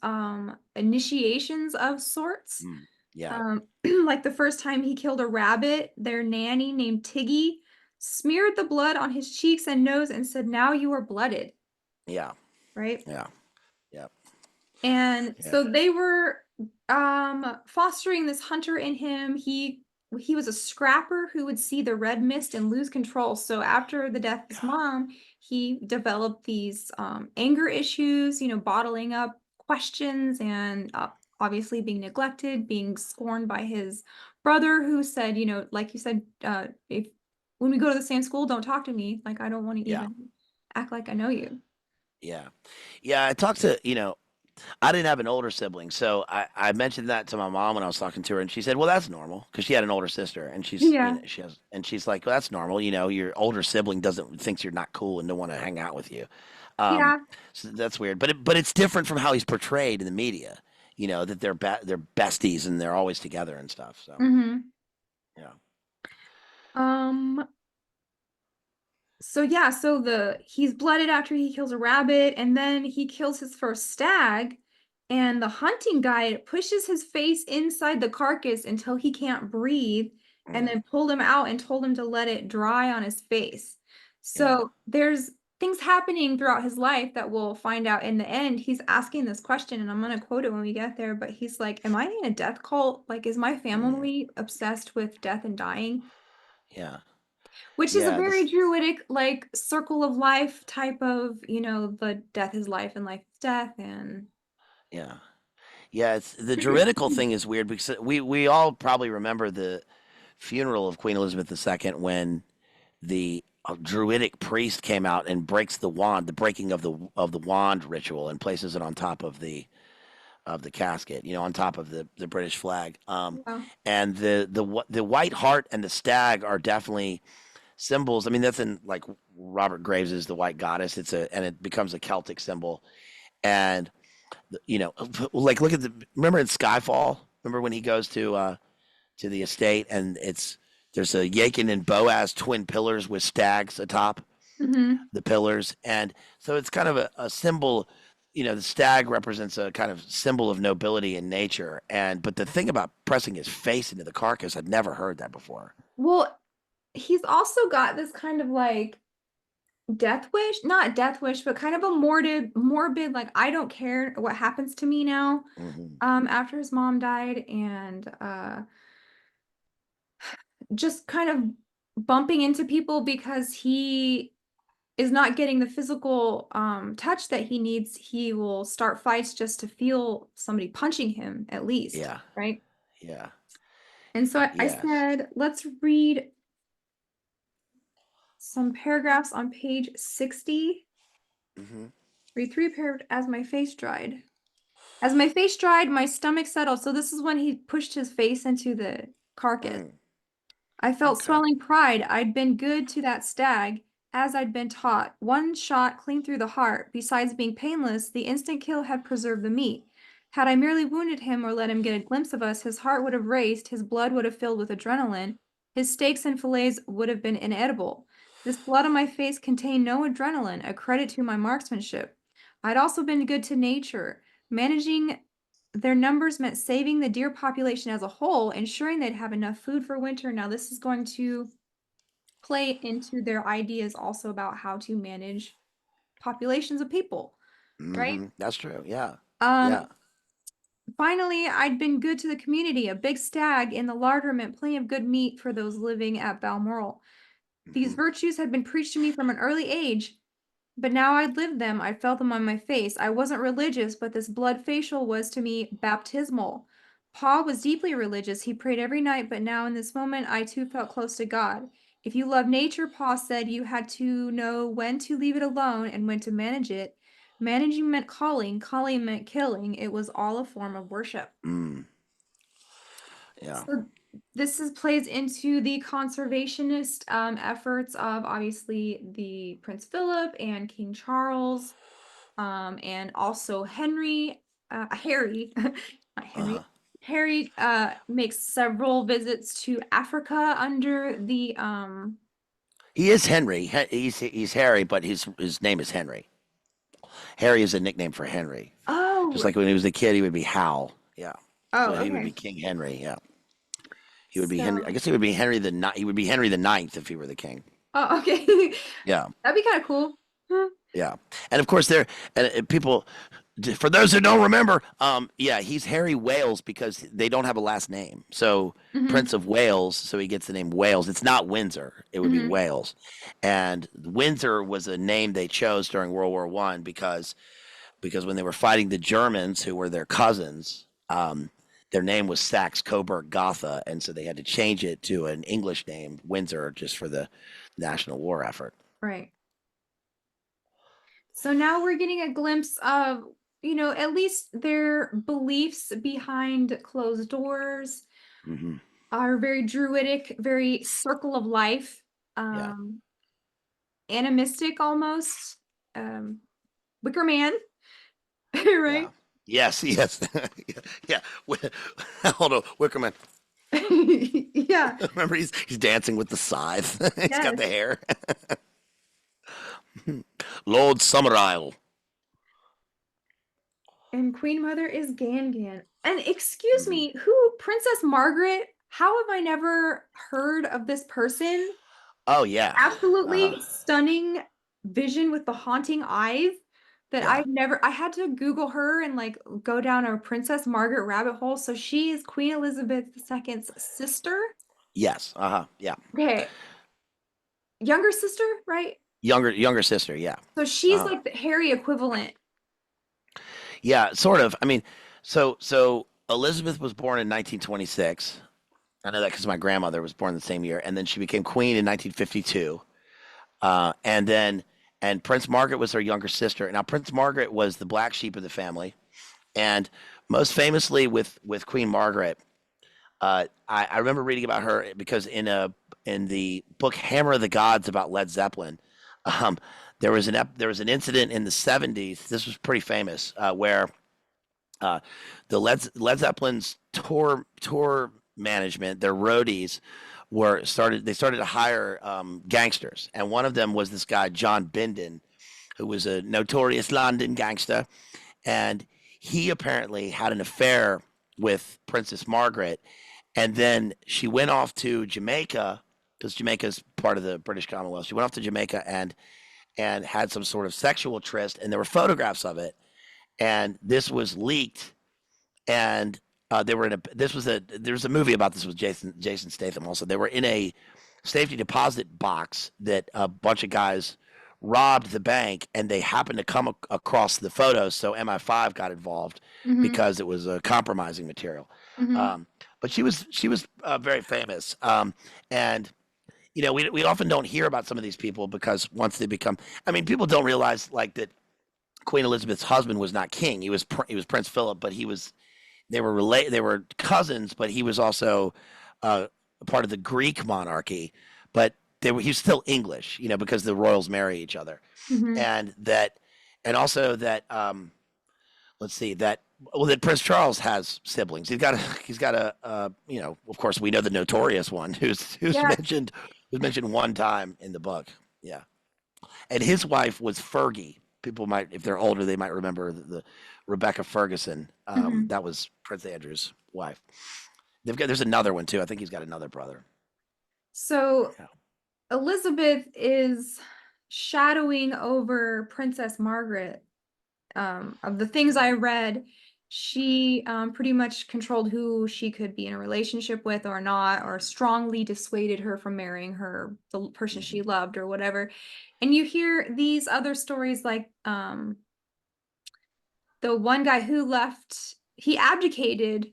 initiations of sorts. Mm, yeah, Like the first time he killed a rabbit, their nanny named Tiggy smeared the blood on his cheeks and nose and said, "Now you are blooded," yeah, right? yeah, yeah, And yeah, so they were fostering this hunter in him. He was a scrapper who would see the red mist and lose control. So after the death of his yeah, mom, he developed these anger issues, bottling up questions and obviously being neglected, being scorned by his brother who said, like you said, if when we go to the same school, don't talk to me. Like I don't want to yeah, even act like I know you. yeah, yeah. I talked to I didn't have an older sibling, so I mentioned that to my mom when I was talking to her, and she said, "Well, that's normal," because she had an older sister, and Yeah. she's like, "Well, that's normal. Your older sibling doesn't thinks you're not cool and don't want to hang out with you." Um, Yeah. so that's weird, but it's different from how he's portrayed in the media. That they're besties and they're always together and stuff. So Hmm. yeah, Um, so yeah, so the he's blooded after he kills a rabbit, and then he kills his first stag, and the hunting guide pushes his face inside the carcass until he can't breathe, and mm, then pulled him out and told him to let it dry on his face. yeah, So there's things happening throughout his life that we'll find out in the end. He's asking this question, and I'm gonna quote it when we get there, but he's like, "Am I in a death cult? Like, is my mm, family obsessed with death and dying?" yeah, Which is a yeah. very This druidic, like, circle of life type of, the death is life and life is death, and yeah. Yeah, it's the juridical thing is weird because we all probably remember the funeral of Queen Elizabeth II when the druidic priest came out and breaks the wand, the breaking of the wand ritual, and places it on top of of the casket, on top of the British flag. Yeah. And the white hart and the stag are definitely symbols. I mean, that's in like Robert Graves is the white goddess. And it becomes a Celtic symbol. And like look at remember in Skyfall. Remember when he goes to the estate and there's a Jachin and Boaz twin pillars with stags atop Hmm. the pillars, and so it's kind of a symbol. The stag represents a kind of symbol of nobility in nature, and but the thing about pressing his face into the carcass, I'd never heard that before. Well, he's also got this kind of like death wish, not death wish, but kind of a morbid, like I don't care what happens to me now. Hmm. After his mom died, and just kind of bumping into people because he is not getting the physical touch that he needs. He will start fights just to feel somebody punching him at least, Yeah, right? yeah, And so I yes. said, let's read some paragraphs on page 60. Hmm. Read three paragraphs as my face dried. As my face dried, my stomach settled. So this is when he pushed his face into the carcass. Mm, I felt okay. swelling pride. I'd been good to that stag, as I'd been taught. One shot clean through the heart. Besides being painless, the instant kill had preserved the meat. Had I merely wounded him or let him get a glimpse of us, his heart would have raced, his blood would have filled with adrenaline, his steaks and fillets would have been inedible. This blood on my face contained no adrenaline, a credit to my marksmanship. I'd also been good to nature. Managing their numbers meant saving the deer population as a whole, ensuring they'd have enough food for winter. Now, this is going to play into their ideas also about how to manage populations of people, right? That's true. Yeah, Um, yeah. Finally, I'd been good to the community. A big stag in the larder meant plenty of good meat for those living at Balmoral. These Hmm. virtues had been preached to me from an early age. But now I'd lived them, I felt them on my face. I wasn't religious, but this blood facial was to me baptismal. Paul was deeply religious. He prayed every night, but now in this moment, I too felt close to God. If you love nature, Paul said, you had to know when to leave it alone and when to manage it. Managing meant calling, calling meant killing. It was all a form of worship. Mm, yeah. So this plays into the conservationist efforts of obviously the Prince Philip and King Charles, and also Harry, not Henry. Uh-huh. Harry makes several visits to Africa under the He is Henry. He's Harry, but his name is Henry. Harry is a nickname for Henry. Just oh like when he was a kid, he would be Hal. Yeah. oh So he would be okay. King Henry. Yeah. He would be Henry. I So guess he would be He would be Henry the Ninth if he were the king. oh okay. Yeah. That'd be kind of cool. Huh. Yeah. And of course, people. For those who don't remember, yeah, he's Harry Wales because they don't have a last name. So Hmm. Prince of Wales, so he gets the name Wales. It's not Windsor; it would be Hmm. Wales. And Windsor was a name they chose during World War One because when they were fighting the Germans, who were their cousins, their name was Saxe Coburg Gotha, and so they had to change it to an English name, Windsor, just for the national war effort. Right. So now we're getting a glimpse of, at least their beliefs behind closed doors Hmm. are very druidic, very circle of life, Yeah, um, animistic almost, um, Wicker Man, yeah, right? yes, yes, yeah. Hold on, Wickerman. Yeah, Remember, he's dancing with the scythe. He's got yes. the hair. Lord Summerisle. And Queen Mother is Gan Gan. And excuse Hmm. me, who, Princess Margaret? How have I never heard of this person? Oh yeah, Absolutely stunning vision with the haunting eyes that yeah, I had to Google her and like go down a Princess Margaret rabbit hole. So she is Queen Elizabeth II's sister. yes, yeah. Okay, younger sister, right? Younger sister, yeah, So she's uh like the Harry equivalent. yeah, sort of. I mean, so Elizabeth was born in 1926. I know that because my grandmother was born the same year, and then she became queen in 1952. And then Prince Margaret was her younger sister. Now Prince Margaret was the black sheep of the family, and most famously with Queen Margaret. I remember reading about her because in the book Hammer of the Gods about Led Zeppelin, um, there was an incident in the 70s. This was pretty famous where uh, the Led Zeppelin's tour management, their roadies, started to hire gangsters, and one of them was this guy John Bindon, who was a notorious London gangster, and he apparently had an affair with Princess Margaret, and then she went off to Jamaica because Jamaica is part of the British Commonwealth. She went off to Jamaica and had some sort of sexual tryst, and there were photographs of it, and this was leaked, and they were in a. This was a. There's a movie about this with Jason Statham. Also, they were in a safety deposit box that a bunch of guys robbed the bank, and they happened to come across the photos. So MI5 got involved Mm-hmm. because it was a compromising material. Mm-hmm. But she was very famous, and we often don't hear about some of these people because once they become, I mean, people don't realize like that Queen Elizabeth's husband was not king. He was Prince Philip, but they were cousins, but he was also part of the Greek monarchy, but he was still English, because the royals marry each other, Mm-hmm. and that, and also that let's see that well that Prince Charles has siblings. He's got a of course we know the notorious one Yeah. who's mentioned one time in the book. Yeah, and his wife was Fergie. People might, if they're older, they might remember the Rebecca Ferguson. Mm-hmm. That was Prince Andrew's wife. There's another one too. I think he's got another brother. So Yeah. Elizabeth is shadowing over Princess Margaret. Of the things I read, she pretty much controlled who she could be in a relationship with or not, or strongly dissuaded her from marrying the person she Hmm. loved or whatever. And you hear these other stories like the one guy who left, he abdicated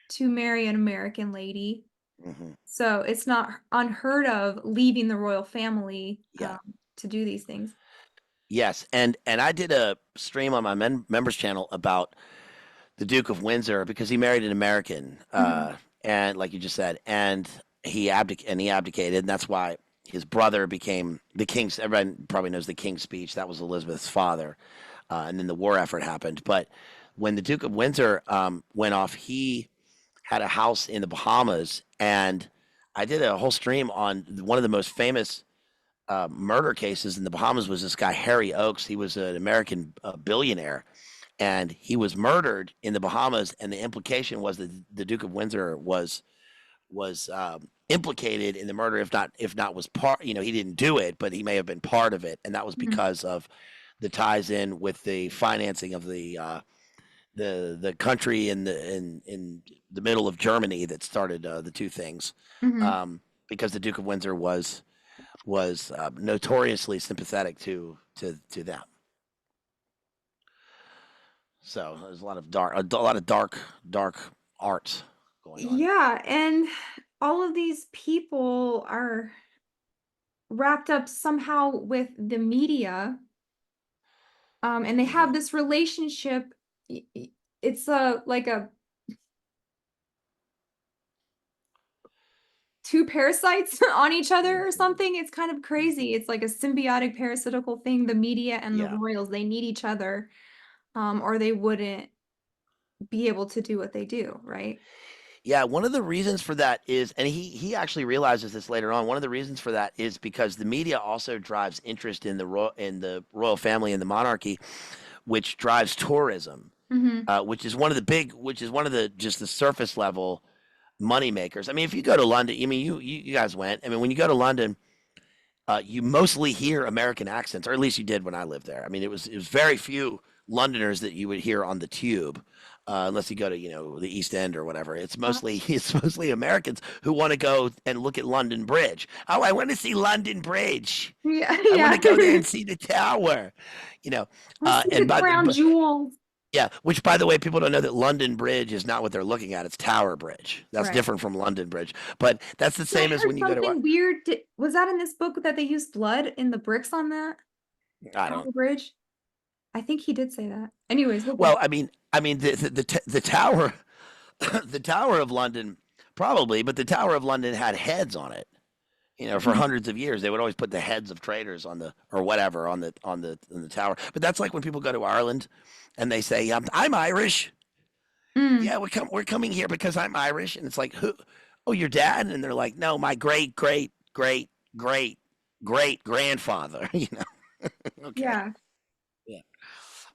to marry an American lady. Hmm. So it's not unheard of leaving the royal family Yeah. to do these things. Yes, and I did a stream on my members channel about the Duke of Windsor because he married an American, Hmm. and like you just said, and he abdicated, and that's why his brother became the king's. Everyone probably knows the King's Speech. That was Elizabeth's father, and then the war effort happened. But when the Duke of Windsor went off, he had a house in the Bahamas, and I did a whole stream on one of the most famous murder cases in the Bahamas was this guy Harry Oakes. He was an American billionaire, and he was murdered in the Bahamas. And the implication was that the Duke of Windsor was implicated in the murder, if not was part. He didn't do it, but he may have been part of it, and that was Hmm. because of the ties in with the financing of the country in the middle of Germany that started the two things. Hmm. Because the Duke of Windsor was notoriously sympathetic to them. So there's a lot of dark art going on. Yeah, and all of these people are wrapped up somehow with the media, and they have Hmm. this relationship. It's a like a two parasites on each other or Hmm. something. It's kind of crazy. It's like a symbiotic parasitical thing. The media and the Yeah, royals, they need each other, or they wouldn't be able to do what they do, right? yeah. One of the reasons for that is, and he actually realizes this later on. One of the reasons for that is because the media also drives interest in the royal family and the monarchy, which drives tourism, Hmm. which is one of the just the surface level money makers. I mean, if you go to London, I mean, you guys went. I mean, when you go to London, you mostly hear American accents, or at least you did when I lived there. I mean, it was very few Londoners that you would hear on the tube, unless you go to the East End or whatever. It's mostly it's mostly Americans who want to go and look at London Bridge. Oh, I want to see London Bridge. Yeah, I want yeah. to go there and see the tower. You know, Let's see and the by the crown but jewels. yeah, which by the way, people don't know that London Bridge is not what they're looking at. It's Tower Bridge. That's Right. different from London Bridge. But that's the I same as heard when you go to something weird. Was that in this book that they used blood in the bricks on that I don't Tower Bridge? I think he did say that. Anyways, we'll go. Well, I mean the tower, the Tower of London probably, but the Tower of London had heads on it. For Mhm. hundreds of years, they would always put the heads of traitors on the or whatever on the tower. But that's like when people go to Ireland, and they say, "I'm Irish. Mm, Yeah, we're coming here because I'm Irish." And it's like, who? Oh, your dad? And they're like, no, my great great great great great grandfather. Okay, yeah. yeah,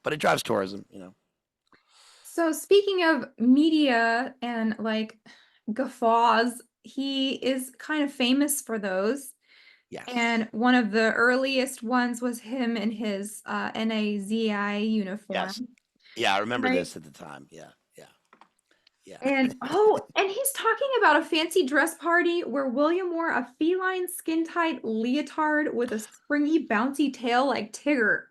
but it drives tourism. So speaking of media and like guffaws, he is kind of famous for those. Yes, And one of the earliest ones was him in his NAZI yes, uniform, yeah. I remember right? this at the time. Yeah, yeah, yeah. And oh, and he's talking about a fancy dress party where William wore a feline skin tight leotard with a springy, bouncy tail like Tigger.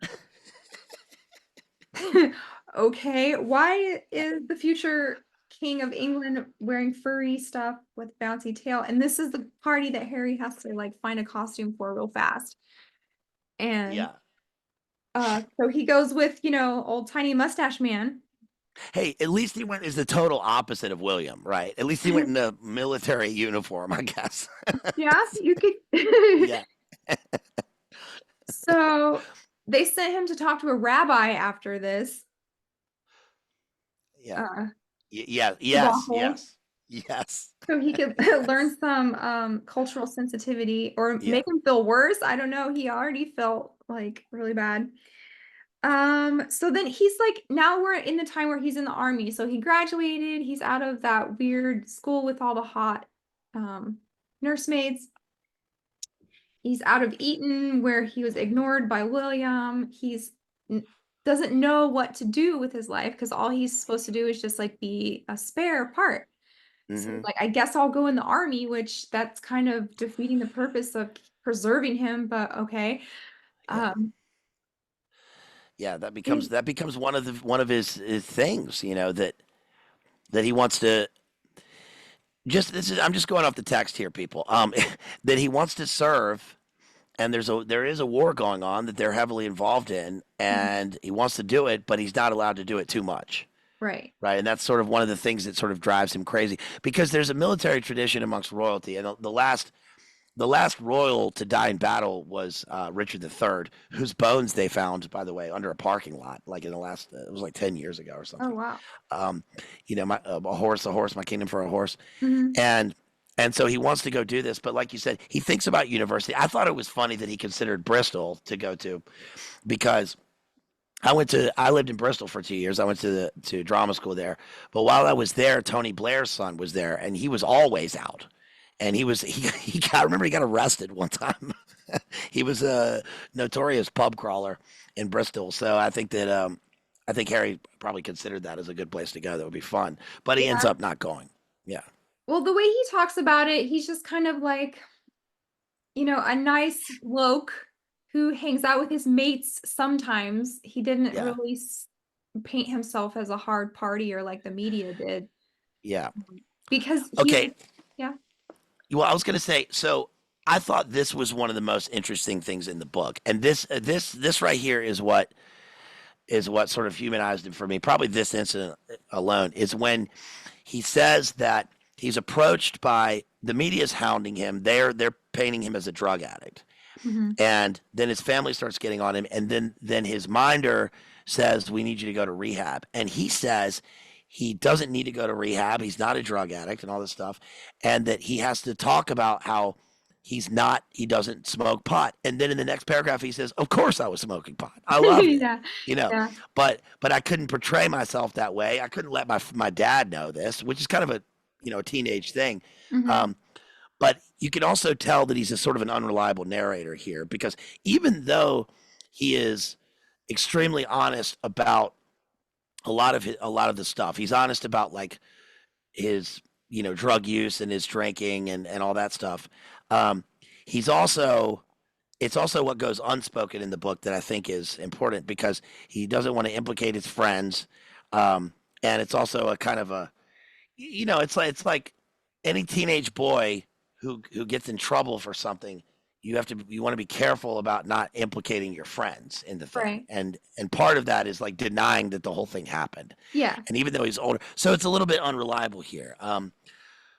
Okay, why is the future king of England wearing furry stuff with bouncy tail? And this is the party that Harry has to like find a costume for real fast. And Yeah. so he goes with, old tiny mustache man. Hey, at least he went is the total opposite of William, right? At least he went in a military uniform, I guess. Yeah, you could. Yeah, So they sent him to talk to a rabbi after this yeah, uh yeah, yes, debacle, yes, yes. so he could learn some cultural sensitivity or Yeah. make him feel worse. I don't know. He already felt like really bad. So then he's like, now we're in the time where he's in the army. So he graduated, he's out of that weird school with all the hot um nursemaids. He's out of Eton, where he was ignored by William. He's doesn't know what to do with his life because all he's supposed to do is just like be a spare part. So Hmm. like, I guess I'll go in the army, which that's kind of defeating the purpose of preserving him, but okay. Yeah, Um, yeah. That becomes he- that becomes one of his things. That he wants to just this is I'm just going off the text here, people. That he wants to serve, and there is a war going on that they're heavily involved in, and he wants to do it, but he's not allowed to do it too much. right. Right, and that's sort of one of the things that sort of drives him crazy because there's a military tradition amongst royalty, and the last royal to die in battle was Richard III, whose bones they found, by the way, under a parking lot, like in the last it was like 10 years ago or Oh something. wow. Um, a horse, my kingdom for a horse, Hmm. and so he wants to go do this, but like you said, he thinks about university. I thought it was funny that he considered Bristol to go to because I lived in Bristol for 2 years. I went to drama school there. But while I was there, Tony Blair's son was there, and he was always out. And I remember he got arrested one time. He was a notorious pub crawler in Bristol. So I think Harry probably considered that as a good place to go. That would be fun. But he ends Yeah. up not going. Yeah. Well, the way he talks about it, he's just kind of like, a nice bloke who hangs out with his mates sometimes. He didn't Yeah. really paint himself as a hard partier like the media did Yeah. because he Okay. was, yeah. Well, I was going to say, so I thought this was one of the most interesting things in the book, and this right here is what sort of humanized him for me. Probably this incident alone is when he says that he's approached by the media's hounding him. They're painting him as a drug addict, Mhm. and then his family starts getting on him, and then his minder says, "We need you to go to rehab," and he says he doesn't need to go to rehab. He's not a drug addict and all this stuff, and that he has to talk about how he doesn't smoke pot. And then in the next paragraph he says, "Of course I was smoking pot. I loved it." Yeah. You know, Yeah. but I couldn't portray myself that way. I couldn't let my dad know this, which is kind of a teenage thing. Mhm. Um, but you can also tell that he's a sort of an unreliable narrator here because even though he is extremely honest about a lot of the stuff, he's honest about like his drug use and his drinking and all that stuff. Um, he's also it's also what goes unspoken in the book that I think is important because he doesn't want to implicate his friends, and it's also a kind of it's like any teenage boy who gets in trouble for something. you want to be careful about not implicating your friends in the thing, Right. and part of that is like denying that the whole thing happened. Yeah. And even though he's older, so it's a little bit unreliable here.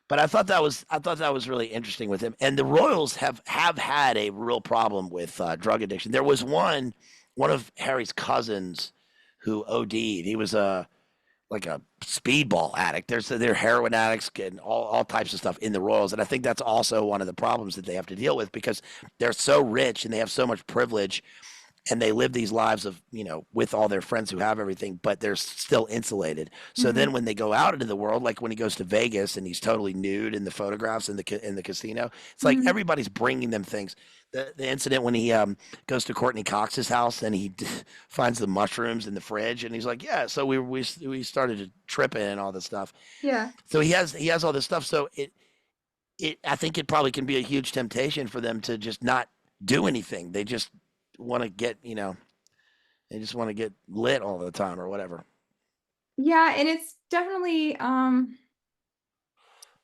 But I thought that was really interesting with him. And the Royals have had a real problem with drug addiction. There was one of Harry's cousins who OD'd. He was a like a speedball addict. They're heroin addicts and all types of stuff in the Royals, and I think that's also one of the problems that they have to deal with because they're so rich and they have so much privilege, and they live these lives of with all their friends who have everything, but they're still insulated. So Mhm. then when they go out into the world, like when he goes to Vegas and he's totally nude in the photographs in the casino, it's like Mhm. everybody's bringing them things. The incident when he goes to Courtney Cox's house and he finds the mushrooms in the fridge and he's like, yeah, so we started to tripping and all this stuff. Yeah. So he has all this stuff. So it I think it probably can be a huge temptation for them to just not do anything. They just want to get they just want to get lit all the time or whatever. Yeah, and it's definitely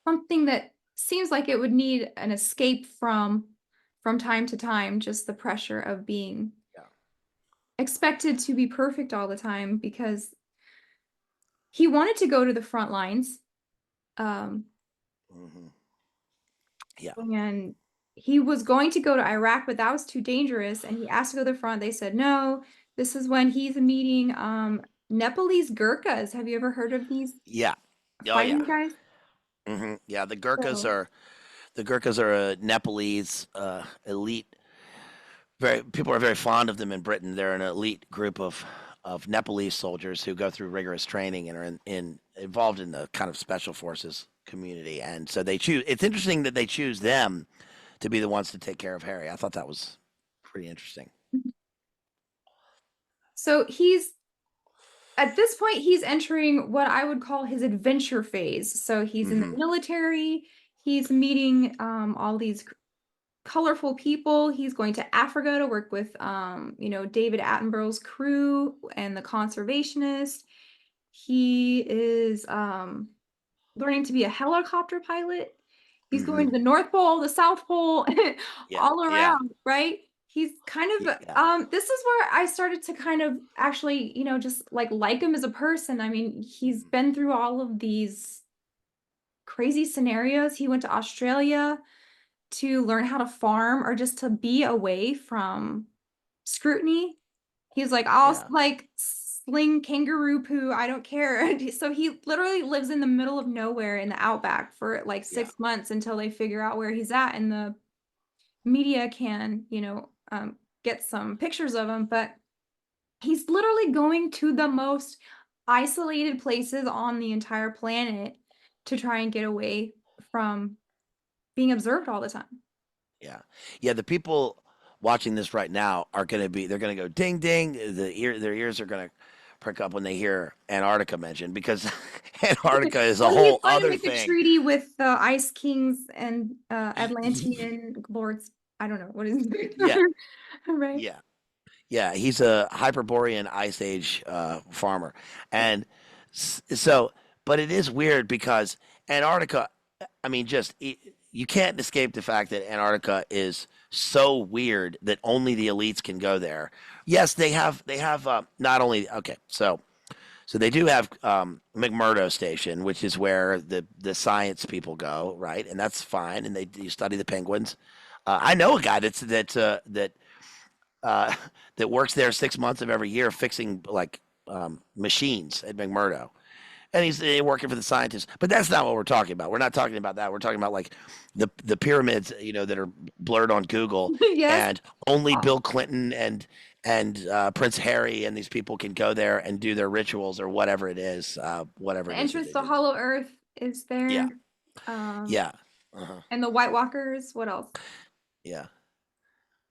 something that seems like it would need an escape from time to time, just the pressure of being Yeah. expected to be perfect all the time because he wanted to go to the front lines. Um, Hmm. Yeah. and he was going to go to Iraq, but that was too dangerous. And he asked to go to the front. They said no. This is when he's meeting Nepalese Gurkhas. Have you ever heard of these Yeah. Oh yeah. fighting guys? Yeah. So The Gurkhas are a Nepalese elite. Very people are very fond of them in Britain. They're an elite group of Nepalese soldiers who go through rigorous training and are in involved in the kind of special forces community. And so they choose. It's interesting that they choose them to be the ones to take care of Harry. I thought that was pretty interesting. so he's at this point he's entering what I would call his adventure phase. So he's in the Hmm. military. He's meeting all these colorful people. He's going to Africa to work with David Attenborough's crew and the conservationist. He is learning to be a helicopter pilot. He's going Hmm. to the North Pole, the South Pole, Yeah. all Yeah. around, right? He's kind of Yeah. this is where I started to kind of actually, just like him as a person. I mean, he's Mhm. been through all of these crazy scenarios. He went to Australia to learn how to farm or just to be away from scrutiny. He's like, I'll Yeah. like sling kangaroo poo. I don't care. So he literally lives in the middle of nowhere in the outback for like Yeah. 6 months until they figure out where he's at and the media can, get some pictures of him. But he's literally going to the most isolated places on the entire planet to try and get away from being observed all the time. Yeah. Yeah. The people watching this right now are going to be, they're going to go ding, ding. Their ears are going to prick up when they hear Antarctica mentioned because Antarctica is a Well, he's whole going to other make a thing. treaty with the Ice Kings and Y- Atlantean lords. I don't know what is Yeah. it, right? Yeah. Yeah. He's a Hyperborean Ice Age farmer. And so, but it is weird because Antarctica, I mean, you can't escape the fact that Antarctica is so weird that only the elites can go there. Yes, they have not only okay, so they do have McMurdo Station, which is where the science people go, right? And that's fine, and they you study the penguins. I know a guy uh, that works there 6 months of every year fixing like machines at McMurdo, and he's working for the scientists. But that's not what we're talking about. We're not talking about that. We're talking about like the pyramids, that are blurred on Google, Yes. and only Bill Clinton and Prince Harry and these people can go there and do their rituals or whatever The it is that entrance they to do there. Hollow Earth is there. Yeah, Um, yeah, uh-huh. and the White Walkers. What else? Yeah.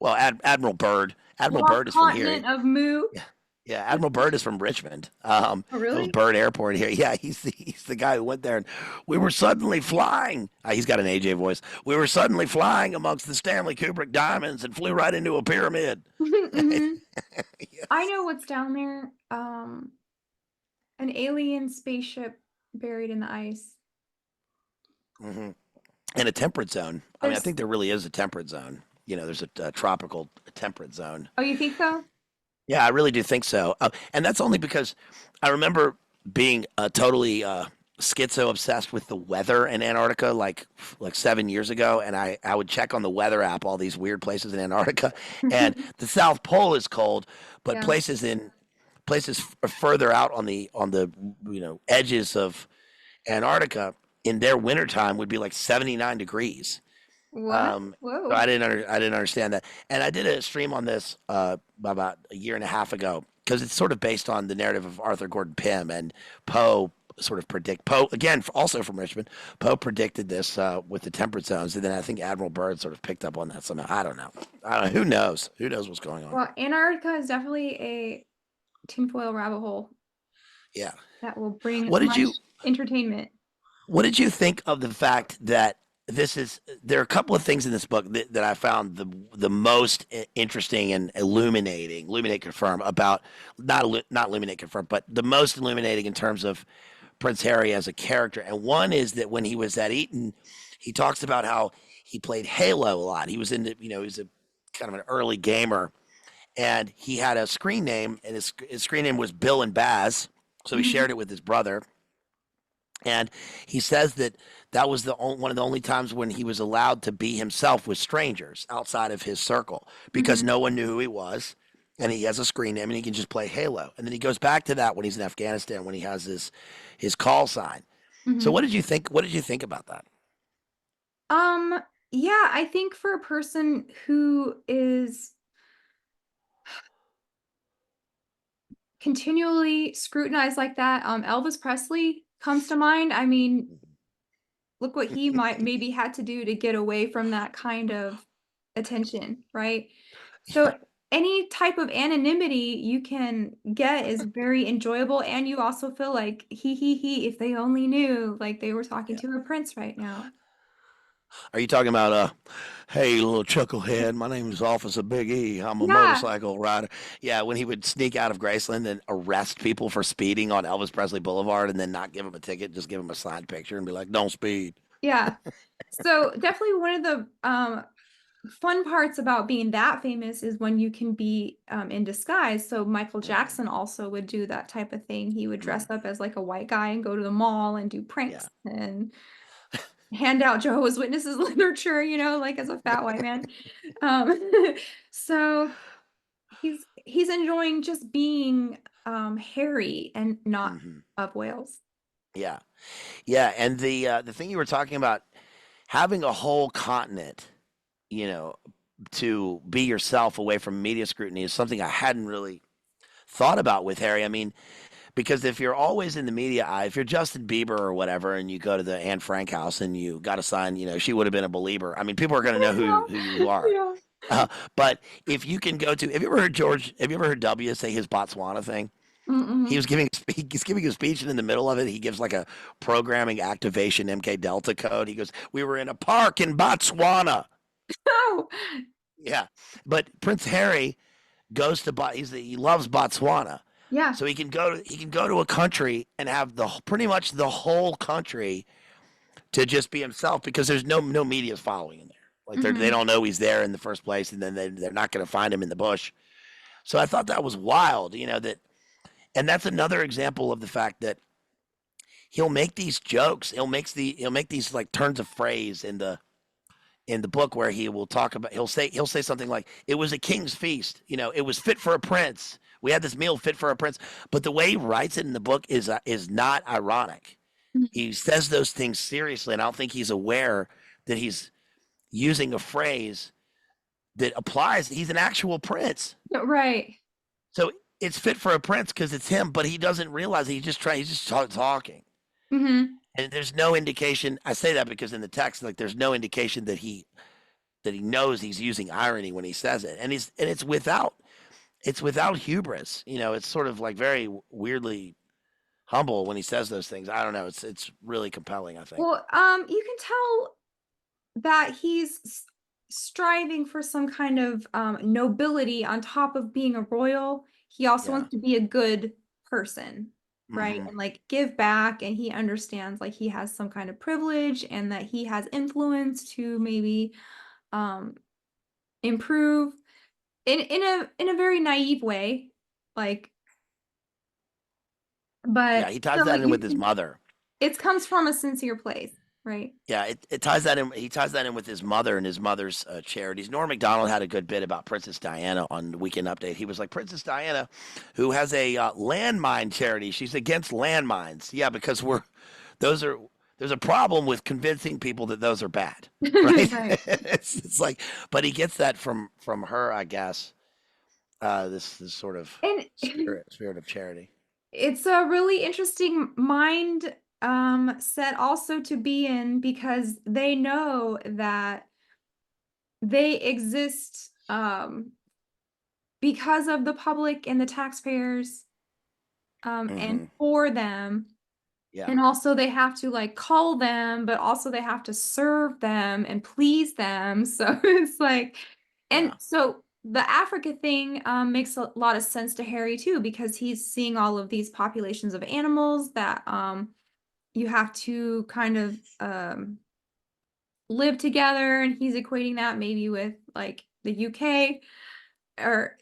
Well, Admiral Lost Byrd is from here. continent of Mu. Yeah. Yeah, Admiral Byrd is from Richmond. Oh, It was really? Byrd Airport here. Yeah, he's the guy who went there, and we were suddenly flying. He's got an AJ voice. We were suddenly flying amongst the Stanley Kubrick diamonds and flew right into a pyramid. Hmm. I Yes. know what's down there. An alien spaceship buried in the ice. Hmm. And a temperate zone. I mean, I There's think there really is a temperate zone. there's a tropical temperate zone. Oh, you think so? Yeah, I really do think so. And that's only because I remember being totally schizo obsessed with the weather in Antarctica like 7 years ago, and I would check on the weather app all these weird places in Antarctica, and the South Pole is cold, but Yeah. further out on the edges of Antarctica in their wintertime would be like 79 degrees. What? Um, so Whoa. I didn't understand that, and I did a stream on this about a year and a half ago because it's sort of based on the narrative of Arthur Gordon Pym and Poe. Sort of predict Poe again, also from Richmond. Poe predicted this with the temperate zones, and then I think Admiral Byrd sort of picked up on that somehow. I don't know. I don't know. Who knows? Who knows what's going on? Well, Antarctica is definitely a tinfoil rabbit hole Yeah. that will bring What did much you entertainment. What did you think of the fact that there are a couple of things in this book that I found the most interesting and illuminate confirm about not illuminate confirm, but the most illuminating in terms of Prince Harry as a character. And one is that when he was at Eton, he talks about how he played Halo a lot. He was into, he was a kind of an early gamer, and he had a screen name, and his screen name was Bill and Baz. So he Mhm. shared it with his brother, and he says that that was one of the only times when he was allowed to be himself with strangers outside of his circle because Mhm. no one knew who he was. And he has a screen name and he can just play Halo. And then he goes back to that when he's in Afghanistan when he has his call sign. So Mhm. what did you think? What did you think about that? Um, yeah, I think for a person who is continually scrutinized like that, Elvis Presley comes to mind. I mean, look what he might maybe had to do to get away from that kind of attention, right? Yeah, So any type of anonymity you can get is very enjoyable, and you also feel like he if they only knew like they were talking yeah. to a prince right now. Are you talking about hey little chucklehead, my name is Officer Big E. I'm a Yeah. motorcycle rider. Yeah, when he would sneak out of Graceland and arrest people for speeding on Elvis Presley Boulevard and then not give him a ticket, just give him a signed picture and be like, "Don't speed." Yeah. So definitely one of the fun parts about being that famous is when you can be in disguise. So Michael Mhm, Jackson also would do that type of thing. He would dress mhm. up as like a white guy and go to the mall and do Yeah. pranks and hand out Jehovah's Witnesses literature, like as a fat white man. Um, so he's enjoying just being Harry and not Mhm. of Wales. Yeah. Yeah, and the thing you were talking about, having a whole continent, you know, to be yourself away from media scrutiny is something I hadn't really thought about with Harry. I mean, because if you're always in the media eye, if you're Justin Bieber or whatever, and you go to the Anne Frank house and you got a sign, she would have been a believer. I mean, people are going to know who you are. Yeah. But if you can go to, have you ever heard George? Have you ever heard W say his Botswana thing? Mm-mm. He's giving a speech, and in the middle of it, he gives like a programming activation MK Delta code. He goes, "We were in a park in Botswana." Oh, Yeah, but Prince Harry goes to he loves Botswana, yeah. so he can go to a country and have pretty much the whole country to just be himself because there's no media following in there. Like they Hmm. don't know he's there in the first place, and then they're not going to find him in the bush. So I thought that was wild, and that's another example of the fact that he'll make these jokes. He'll make these like turns of phrase in the book where he will talk about he'll say something like it was a king's feast. It was fit for a prince. We had this meal fit for a prince. But the way he writes it in the book is not ironic. He says those things seriously, and I don't think he's aware that he's using a phrase that applies. He's an actual prince, Right. so it's fit for a prince because it's him. But he doesn't realize it. He's just talking. Hmm. And there's no indication. I say that because in the text, like there's no indication that he knows he's using irony when he says it, and it's without hubris. It's sort of like very weirdly humble when he says those things. I don't know. It's really compelling. I think. Well, you can tell that he's striving for some kind of nobility on top of being a royal. He also Yeah. wants to be a good person, right? Hmm. And like give back. And he understands like he has some kind of privilege and that he has influence to maybe um, improve in a very naive way, like, Yeah, but he ties so that like in with his mother. it comes from a sincere place, right? Yeah, it ties that in. He ties that in with his mother and his mother's charities. Norm Macdonald had a good bit about Princess Diana on the Weekend Update. He was like, Princess Diana, who has a landmine charity. She's against landmines. Yeah, because those are there's a problem with convincing people that those are bad, right? Right. It's like, but he gets that from her, I guess. This sort of And spirit of charity. it's a really interesting mind set also to be in because they know that they exist because of the public and the taxpayers and Hmm. for them. Yeah, And also they have to like call them, but also they have to serve them and please them. So it's like, and yeah, so the Africa thing makes a lot of sense to Harry too, because he's seeing all of these populations of animals that you have to kind of live together, and he's equating that maybe with like the UK or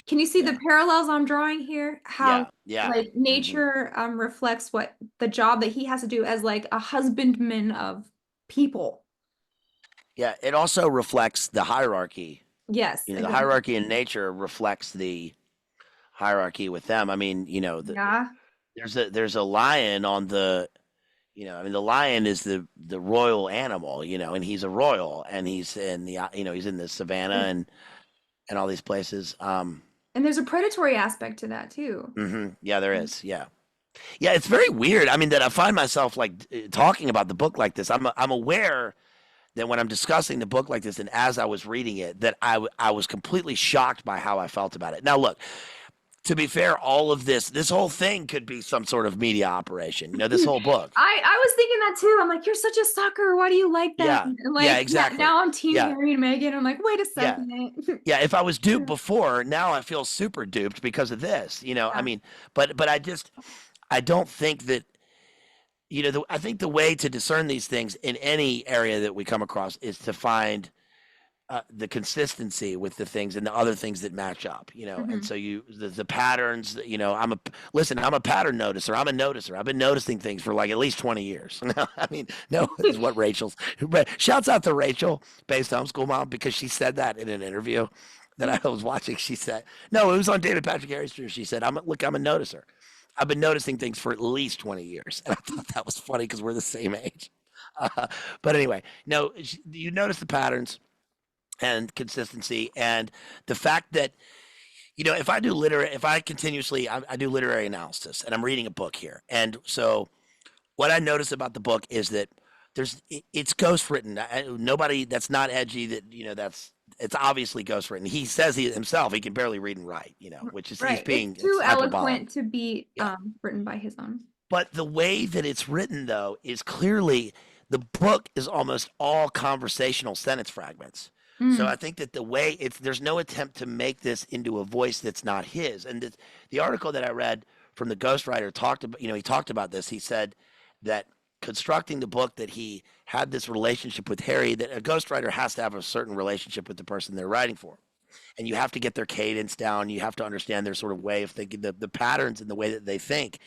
can you see the yeah, parallels I'm drawing here? How yeah, yeah. like Hmm. nature reflects what the job that he has to do as like a husbandman of people. Yeah, it also reflects the hierarchy. Yes, You know, the exactly. hierarchy in nature reflects the hierarchy with them. I mean, Yeah. there's a lion on the, I mean, the lion is the royal animal, and he's a royal, and he's in the, he's in the savannah And, and all these places. and there's a predatory aspect to that too. Yeah, there is. Yeah, yeah, it's very weird. I mean, that I find myself like talking about the book like this. I'm aware that when I'm discussing the book like this, and as I was reading it, that I was completely shocked by how I felt about it. Now, look, to be fair, all of this whole thing could be some sort of media operation. This whole book. I was thinking that too. I'm like, you're such a sucker. Why do you like them? Yeah, And yeah, like exactly. now I'm Team Yeah, Harry and Meghan. I'm like, wait a yeah, second. yeah. If I was duped Yeah. before, now I feel super duped because of this. I Yeah. mean, but I don't think that. I think the way to discern these things in any area that we come across is to find the consistency with the things and the other things that match up, and Mhm. so the patterns, I'm a pattern noticer. I'm a noticer. I've been noticing things for like at least 20 years. I mean, no, is what shouts out to Rachel, based homeschool mom, because she said that in an interview that I was watching. She said, no, it was on David Patrick Harris. She said, I'm a noticer. I've been noticing things for at least 20 years. And I thought that was funny because we're the same age. But anyway, no, you notice the patterns and consistency, and the fact that if I continuously I do literary analysis, and I'm reading a book here, and so what I notice about the book is that it's ghost written. Nobody, that's not edgy, that that's it's obviously ghost written. He says he himself he can barely read and write, which is Right. It's it's too hyperbolic. eloquent to be Yeah. written by his own. But the way that it's written, though, is clearly the book is almost all conversational sentence fragments. So I Mm. think that the way there's no attempt to make this into a voice that's not his. And the article that I read from the ghostwriter talked about, he talked about this. He said that constructing the book, that he had this relationship with Harry, that a ghostwriter has to have a certain relationship with the person they're writing for. And you have to get their cadence down. You have to understand their sort of way of thinking, the patterns and the way that they think,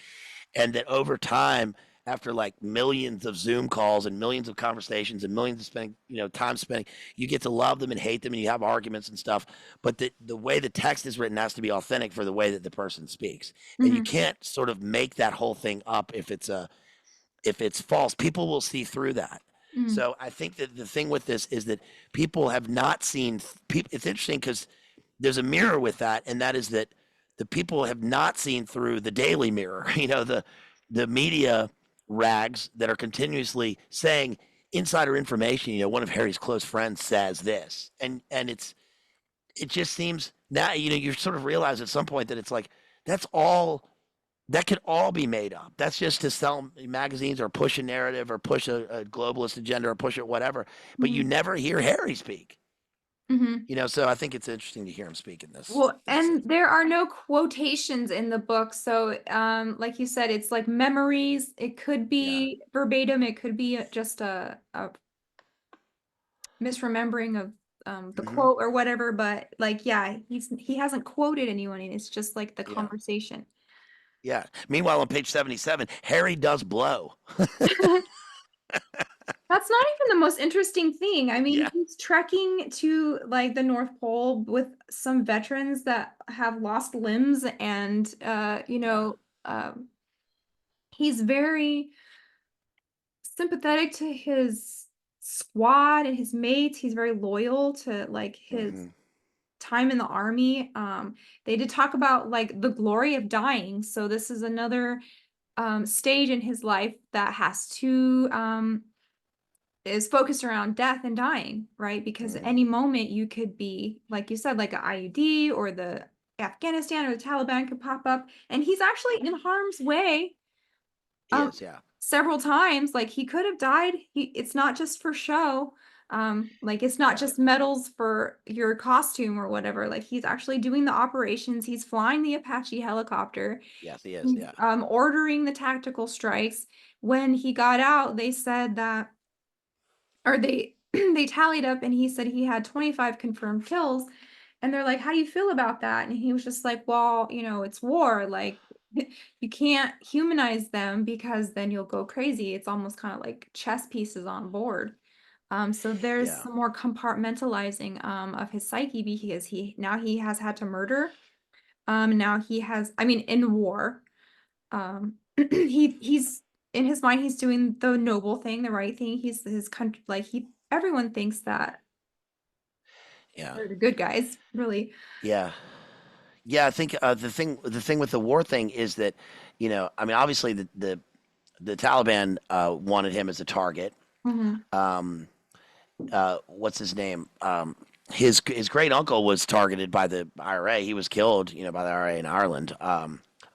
and that over time, after like millions of Zoom calls and millions of conversations and millions of spending, time spending, you get to love them and hate them, and you have arguments and stuff. But the way the text is written has to be authentic for the way that the person speaks, and you Mhm. can't sort of make that whole thing up if it's false. People will see through that. Mm. So I think that the thing with this is that people have not seen. It's interesting because there's a mirror with that, and that is that the people have not seen through the Daily Mirror. The media rags that are continuously saying insider information. One of Harry's close friends says this, and it just seems now you sort of realize at some point that it's like that's all that could all be made up. That's just to sell magazines or push a narrative or push a globalist agenda or push it whatever. But you Mhm. never hear Harry speak. Mhm. So I think it's interesting to hear him speak in this Well, in this and there are no quotations in the book. So, like you said, it's like memories. It could Yeah. be verbatim. It could be just a misremembering the Hmm. quote or whatever, but like, yeah, he hasn't quoted anyone, and it's just like the Yeah. conversation. Yeah. Meanwhile, on page 77, Harry does blow. That's not even the most interesting thing. I mean, Yeah. he's trekking to like the North Pole with some veterans that have lost limbs, and Yeah. he's very sympathetic to his squad and his mates. He's very loyal to like his Hmm. time in the army. They did talk about like the glory of dying. So this is another stage in his life that has to is focused around death and dying, right? Because at Hmm. any moment you could be, like you said, like an IUD or the Afghanistan or the Taliban could pop up, and he's actually in harm's way He is. Yeah. several times. Like he could have died. It's not just for show. Like it's not Yeah. just medals for your costume or whatever. Like he's actually doing the operations. He's flying the Apache helicopter. Yes, he is. He's Yeah. ordering the tactical strikes. When he got out, they said that, or they they tallied up, and he said he had 25 confirmed kills. And they're like, how do you feel about that? And he was just like, well, it's war. Like, you can't humanize them because then you'll go crazy. It's almost kind of like chess pieces on board. So there's Yeah. some more compartmentalizing of his psyche, because he has had to murder. Now he has, I mean, in war, he's in his mind, he's doing the noble thing, the right thing. He's his country, like everyone thinks that Yeah. they're the good guys, really. Yeah. Yeah. I think the thing with the war thing is that, I mean, obviously the Taliban wanted him as a target. Hmm. Um, what's his name? His great uncle was targeted by the IRA. He was killed, by the IRA in Ireland.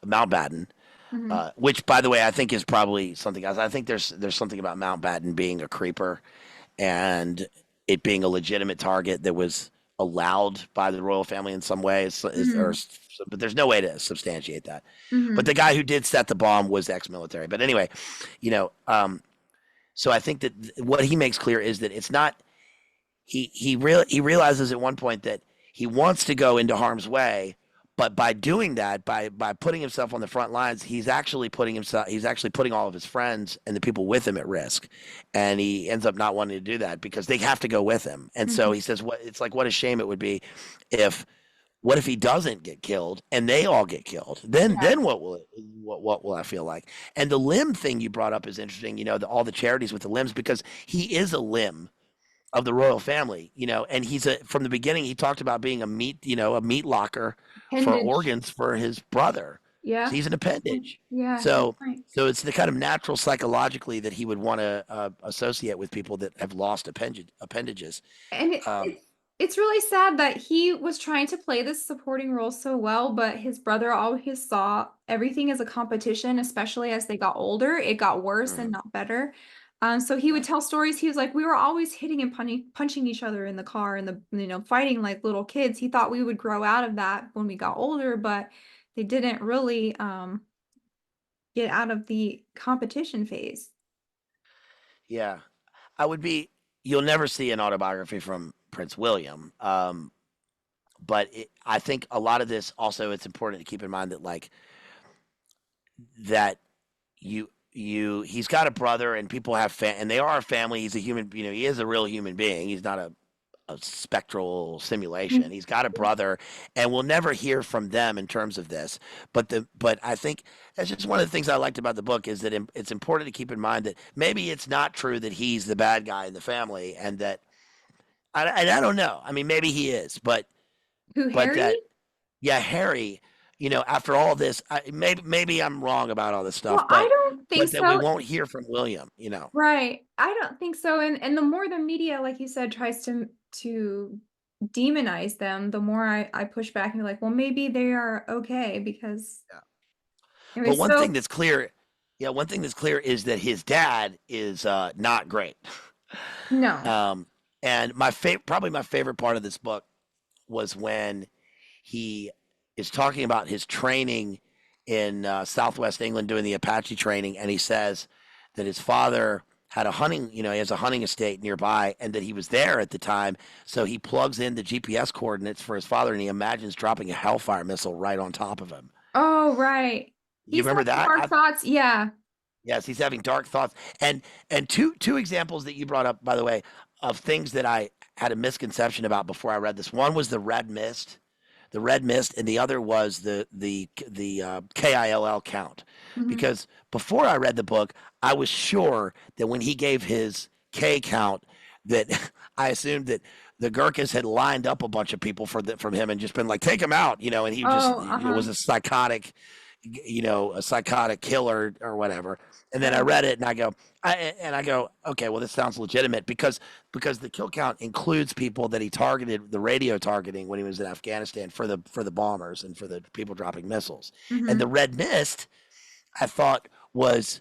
Mountbatten, Hmm. which, by the way, I think is probably something else. I think there's something about Mountbatten being a creeper and it being a legitimate target that was allowed by the royal family in some ways, Hmm. but there's no way to substantiate that. But Hmm. the guy who did set the bomb was ex-military. But anyway, you know, um, so I think that what he makes clear is that it's not he realizes at one point that he wants to go into harm's way, but by doing that, by putting himself on the front lines, he's actually putting all of his friends and the people with him at risk, and he ends up not wanting to do that because they have to go with him. And so Hmm. he says, "What it's like, what a shame it would be if." What if he doesn't get killed and they all get killed? Then Yeah. then what will I feel like? And the limb thing you brought up is interesting. All the charities with the limbs because he is a limb of the royal family, and from the beginning he talked about being a meat locker for Appendage. organs for his brother. So Yeah. he's an appendage. Yeah, he's So right. so it's the kind of natural psychologically that he would want to associate with people that have lost appendages. And Um, it's really sad that he was trying to play this supporting role so well, but his brother always saw everything as a competition, especially as they got older. It got worse and mhm, not better. So he yeah, would tell stories. He was like, we were always hitting and punching each other in the car and fighting like little kids. He thought we would grow out of that when we got older, but they didn't really get out of the competition phase. yeah. I would be. You'll never see an autobiography from Prince William. But I think a lot of this also it's important to keep in mind that that he's got a brother and people have and they are a family. He's a human, he is a real human being. He's not a spectral simulation. He's got a brother and we'll never hear from them in terms of this. But I think that's just one of the things I liked about the book is that it's important to keep in mind that maybe it's not true that he's the bad guy in the family and that I don't know. I mean maybe he is, Who, but Harry? that yeah, Harry, after all this, maybe I'm wrong about all this stuff, Well, I don't think but that we so. won't hear from William. Right. I don't think so. And the more the media, like you said, tries to demonize them, the more I push back and be like, well, maybe they are okay because Yeah. anyway, But so one thing that's clear is that his dad is not great. no. Um, and probably my favorite part of this book was when he is talking about his training in Southwest England doing the Apache training, and he says that his father had a hunting, he has a hunting estate nearby, and that he was there at the time. So he plugs in the GPS coordinates for his father, and he imagines dropping a Hellfire missile right on top of him. Oh, right. You He's remember having that? dark thoughts. Yeah. Yes, he's having dark thoughts. And two examples that you brought up, by the way, of things that I had a misconception about before I read this. One was the red mist, and the other was the KILL count. Hmm. Because before I read the book, I was sure that when he gave his K count, that I assumed that the Gurkhas had lined up a bunch of people from him and just been like, take him out, and he just Oh, uh-huh. was a psychotic, a psychotic killer or whatever. And then I Oh. read it and I go, okay, well, this sounds legitimate because the kill count includes people that he targeted, the radio targeting when he was in Afghanistan for the bombers and for the people dropping missiles. And the Hmm. red mist, I thought was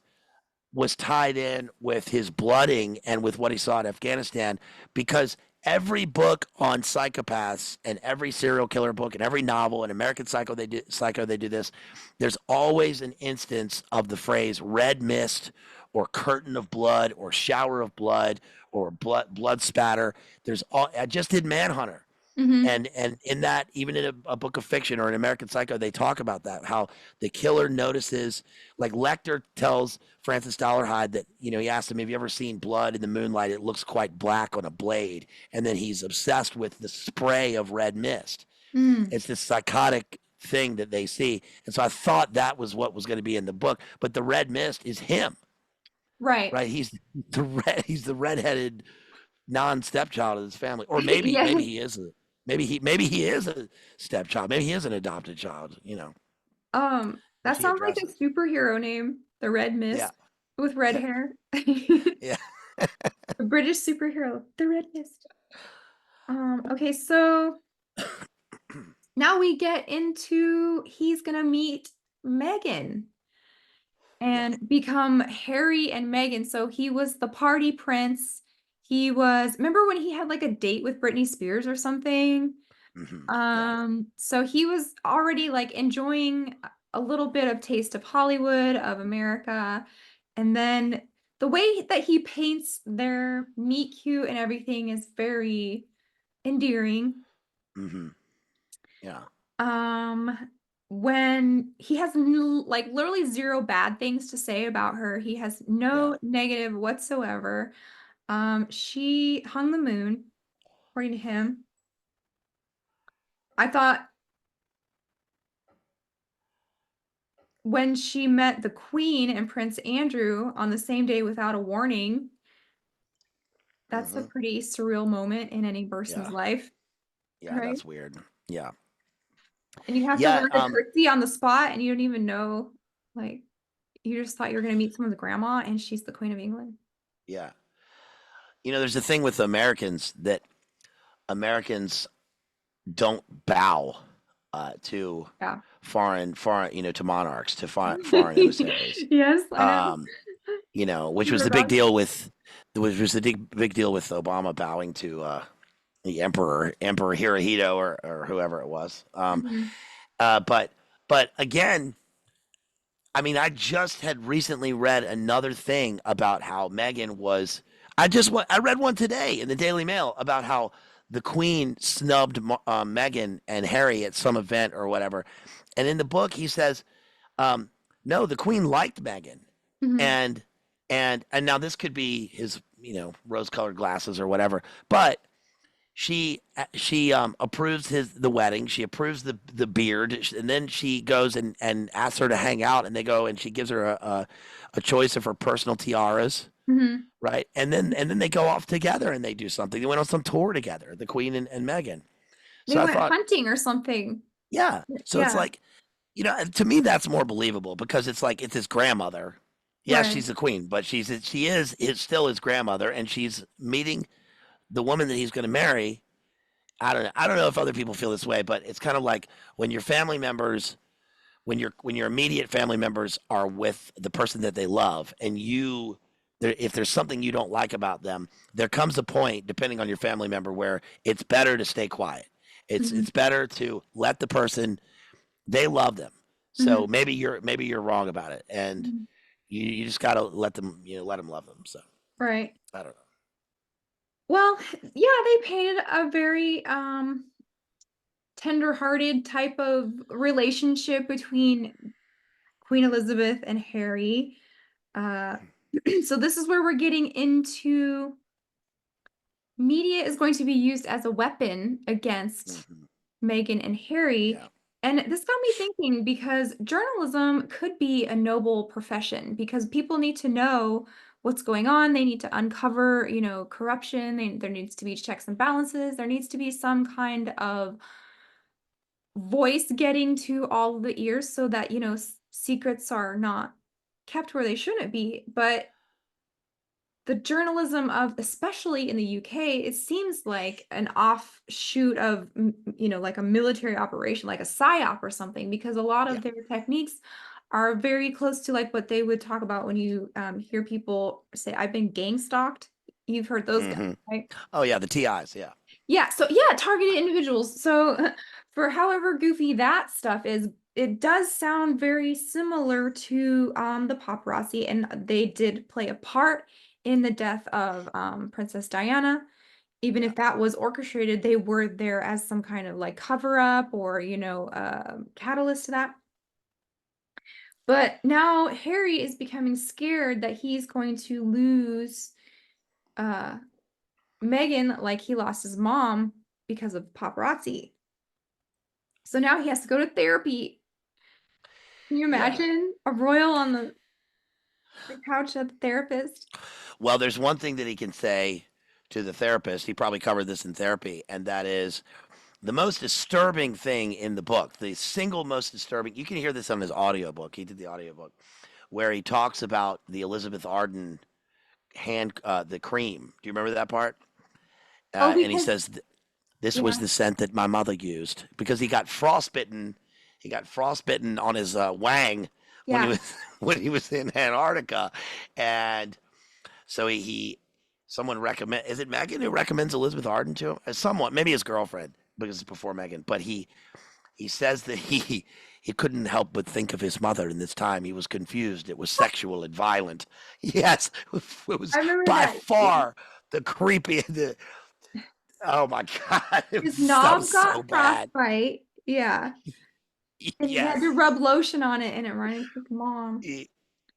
tied in with his blooding and with what he saw in Afghanistan, because every book on psychopaths and every serial killer book and every novel and American Psycho they do this. There's always an instance of the phrase red mist or curtain of blood or shower of blood or blood spatter. I just did Manhunter, Hmm. and in that, even in a book of fiction or an American Psycho, they talk about that, how the killer notices, like Lecter tells Francis Dollarhide that, he asked him, have you ever seen blood in the moonlight? It looks quite black on a blade. And then he's obsessed with the spray of red mist. Mm. It's this psychotic thing that they see. And so I thought that was what was going to be in the book, but the red mist is him, Right. right? He's the redheaded non-stepchild of his family, or maybe Yeah. maybe he is a stepchild, maybe he is an adopted child, which That he sounds like a addresses. superhero name, the Red Yeah, Mist with red hair. yeah, A British superhero, the Red Mist. Okay, so now we get into he's gonna meet Megan yeah, and become Harry and Meghan. So he was the party prince. He was, remember when he had like a date with Britney Spears or something? yeah, yeah. So he was already like enjoying a little bit of taste of Hollywood, of America. And then the way that he paints their meet cute and everything is very endearing. hmm yeah, Um, when he has like literally zero bad things to say about her, he has yeah. no negative whatsoever. She hung the moon, according to him. I thought when she met the Queen and Prince Andrew on the same day without a warning, that's a hmm pretty surreal moment in any person's yeah, life, yeah, right? that's weird. Yeah, And you have to yeah, learn to curtsy on the spot, and you don't even know, like, you just thought you were going to meet someone's grandma, and she's the Queen of England. yeah. There's a thing with Americans that Americans don't bow to Yeah. foreign, to monarchs, to foreign emissaries. Yes, I know. um which was You're the big about. deal with, big deal with Obama bowing to the Emperor Hirohito, or whoever it was. Mhm. But again, I mean, I just had recently read another thing about how Meghan was. I read one today in the Daily Mail about how the Queen snubbed Meghan and Harry at some event or whatever, and in the book he says, no, the Queen liked Meghan, Mhm. and and now this could be his, rose-colored glasses or whatever, but she approves the wedding. She approves the beard, and then she goes and asks her to hang out. And they go and she gives her a choice of her personal tiaras, Mhm. right? And then they go off together and they do something. They went on some tour together, the Queen and Meghan. They So I went thought, hunting or something. yeah. So it's Yeah, like, to me that's more believable, because it's like it's his grandmother. Yes, right. she's the queen, but she is still his grandmother, and she's meeting the woman that he's going to marry. I don't know if other people feel this way, but it's kind of like when your family members, when your immediate family members are with the person that they love, and if there's something you don't like about them, there comes a point, depending on your family member, where it's better to stay quiet. It's Mhm. it's better to let the person, they love them. So Mhm. maybe you're wrong about it, and Mhm. you just gotta let them love them. So. Right. I don't know. Well, yeah, they painted a very tender-hearted type of relationship between Queen Elizabeth and Harry. Uh, so this is where we're getting into media is going to be used as a weapon against Hmm. Meghan and Harry. Yeah. And this got me thinking because journalism could be a noble profession because people need to know what's going on. They need to uncover, corruption. There needs to be checks and balances. There needs to be some kind of voice getting to all of the ears so that, secrets are not kept where they shouldn't be. But the journalism of, especially in the UK, it seems like an offshoot of, like a military operation, like a psyop or something, because a lot Yeah. of their techniques are very close to like what they would talk about when you hear people say, I've been gang stalked. You've heard those guys, Hmm. right? Oh yeah, the TIs. Yeah. Yeah, so yeah, targeted individuals. So for however goofy that stuff is, it does sound very similar to the paparazzi, and they did play a part in the death of Princess Diana. Even Yeah. if that was orchestrated, they were there as some kind of like cover up or catalyst to that. But now Harry is becoming scared that he's going to lose uh Meghan like he lost his mom because of paparazzi. So now he has to go to therapy. Can you Yeah. imagine a royal on the couch at the therapist? Well, there's one thing that he can say to the therapist. He probably covered this in therapy, and that is the most disturbing thing in the book. The single most disturbing. You can hear this on his audiobook. He did the audiobook where he talks about the Elizabeth Arden the cream. Do you remember that part? Oh, And he because says, this was yeah, the scent that my mother used because he got frostbitten. He got frostbitten on his wang when he yeah. was when he was in Antarctica, and so someone recommend is it Megan who recommends Elizabeth Arden to him? Someone, maybe his girlfriend because it's before Megan, but he says that he couldn't help but think of his mother in this time. He was confused. It was sexual and violent. Yes, it was I remember by that. Yeah. far the creepy. Oh my god, His that was knob so got bad. frostbite. Yeah. And he had to Yes. rub lotion on it and it running his mom.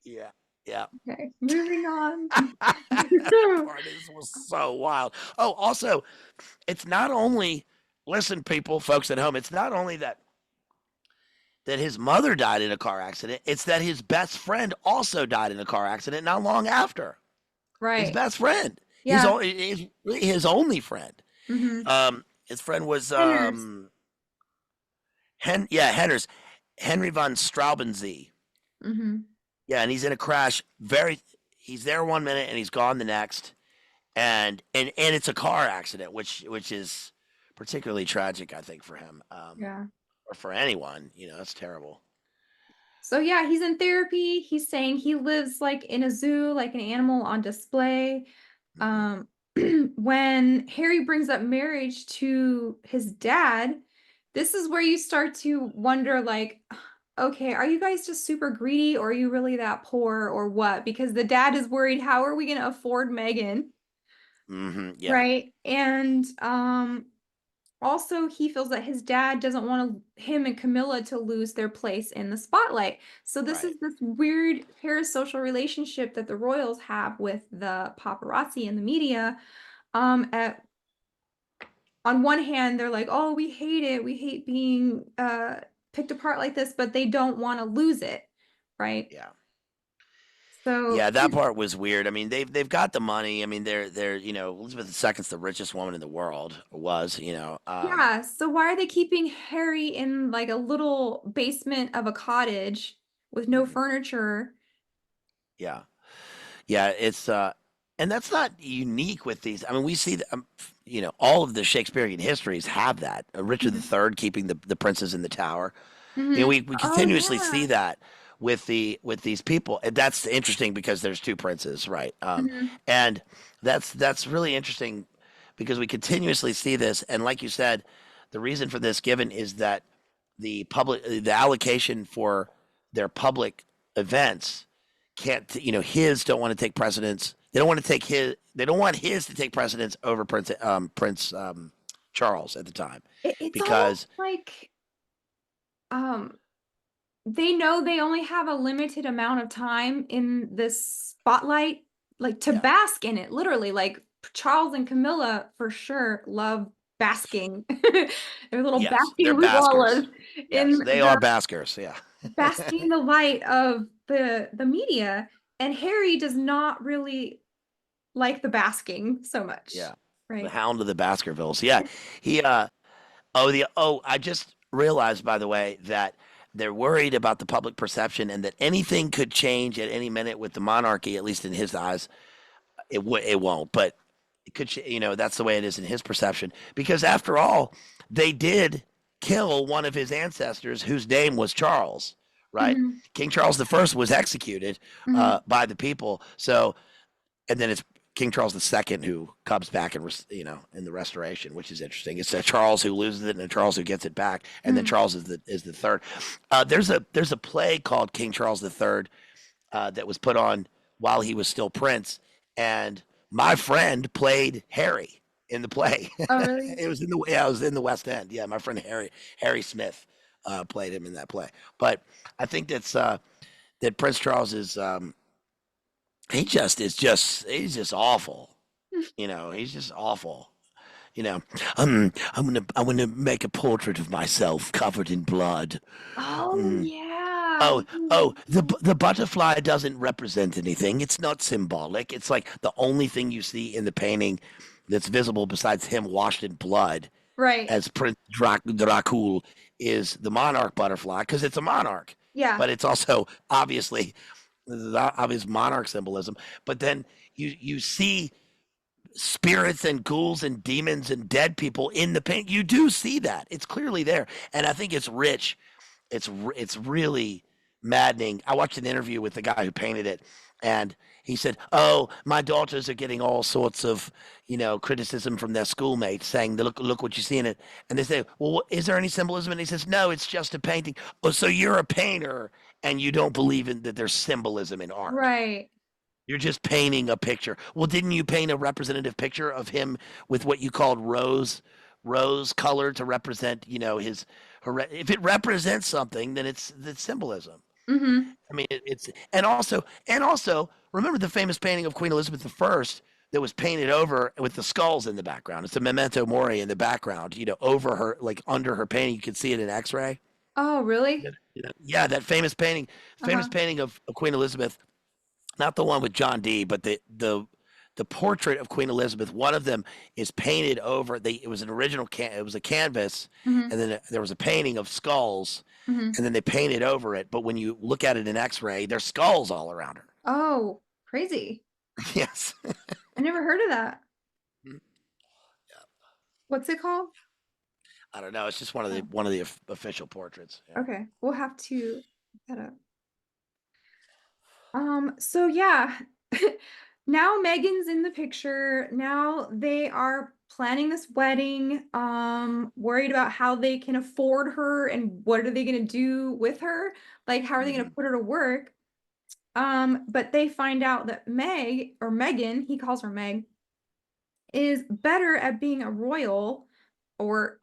Yeah. Yeah. Okay, moving on. That part was so wild. Oh, also, it's not only listen, people, folks at home. It's not only that his mother died in a car accident. It's that his best friend also died in a car accident not long after. His Right. best friend, Yeah. his only friend. Mm-hmm. His friend was Sinners. Henry von Straubenzee. Mm-hmm. Yeah, and he's in a crash. He's there one minute and he's gone the next, and it's a car accident, which is particularly tragic, I think, for him, Yeah. or for anyone. It's terrible. So yeah, he's in therapy. He's saying he lives like in a zoo, like an animal on display. Hmm. Um, when Harry brings up marriage to his dad, this is where you start to wonder, like, okay, are you guys just super greedy or are you really that poor or what? Because the dad is worried, how are we going to afford Megan? Hmm. Yeah. Right. And also, he feels that his dad doesn't want him and Camilla to lose their place in the spotlight. So this Right. is this weird parasocial relationship that the royals have with the paparazzi and the media. At on one hand, they're like, "Oh, we hate it. We hate being picked apart like this," but they don't want to lose it, right? Yeah. So Yeah, that part was weird. I mean, they've got the money. I mean, they're Elizabeth II's the richest woman in the world, or was. yeah, so why are they keeping Harry in like a little basement of a cottage with no Mhm. furniture? Yeah. Yeah, and that's not unique with these. I mean, we see, all of the Shakespearean histories have that. Richard Mhm. III keeping the princes in the tower. Mhm. We Oh continuously see yeah. that with these people. And that's interesting because there's two princes, right? Mhm. And that's really interesting because we continuously see this. And like you said, the reason for this given is that the allocation for their public events can't his don't want to take precedence They don't want to take his. They don't want his to take precedence over Prince Charles at the time, It's almost because like um they know they only have a limited amount of time in this spotlight, like to yeah, bask in it, literally. Like Charles and Camilla for sure love basking. They're little yes, basking they're loofahlas baskers. in Yes, they are the baskers. Yeah, basking in the light of the media. And Harry does not really like the basking so much, yeah. The right? Hound of the Baskervilles. Yeah, he. I just realized, by the way, that they're worried about the public perception and that anything could change at any minute with the monarchy. At least in his eyes, it won't, but it could. That's the way it is in his perception. Because after all, they did kill one of his ancestors, whose name was Charles. Right, Hmm. King Charles I was executed Hmm. by the people. So, and then it's King Charles II who comes back and in the Restoration, which is interesting. It's a Charles who loses it and a Charles who gets it back, and then Hmm. Charles is the third. There's a play called King Charles III that was put on while he was still prince, and my friend played Harry in the play. Oh, really? It was it was in the West End. Yeah, my friend Harry Smith played him in that play. But I think that Prince Charles is he's just awful. He's just awful. I'm gonna make a portrait of myself covered in blood. Oh, Mm. yeah. Oh, the butterfly doesn't represent anything. It's not symbolic. It's like the only thing you see in the painting that's visible besides him washed in blood Right. as Prince Dracul is the monarch butterfly because it's a monarch, Yeah. but it's also obviously the obvious monarch symbolism. But then you see spirits and ghouls and demons and dead people in the paint. You do see that. It's clearly there, and I think it's rich. It's really maddening. I watched an interview with the guy who painted it, and he said, "Oh, my daughters are getting all sorts of, criticism from their schoolmates, saying, look what you see in it." And they say, "Well, is there any symbolism?" And he says, "No, it's just a painting." Oh, so you're a painter, and you don't believe in that there's symbolism in art. Right. You're just painting a picture. Well, didn't you paint a representative picture of him with what you called rose color to represent, his if it represents something, then it's symbolism. Hmm. I mean, it's and also remember the famous painting of Queen Elizabeth I that was painted over with the skulls in the background. It's a memento mori in the background, over her, like under her painting. You can see it in X-ray. Oh, really? Yeah, that famous Uh-huh. painting of Queen Elizabeth, not the one with John Dee, but the portrait of Queen Elizabeth. One of them is painted over. It was an original. It was a canvas, Hmm. and then there was a painting of skulls, Hmm. and then they painted over it. But when you look at it in X-ray, there's skulls all around her. Oh, crazy. Yes. I never heard of that. Yeah. What's it called? I don't know. It's just one of the official portraits. Yeah. Okay, we'll have to look that up. So yeah, now Megan's in the picture. Now they are planning this wedding, worried about how they can afford her and what are they gonna do with her? Like, how are they gonna Hmm. put her to work? But they find out that Meg or Megan, he calls her Meg, is better at being a royal or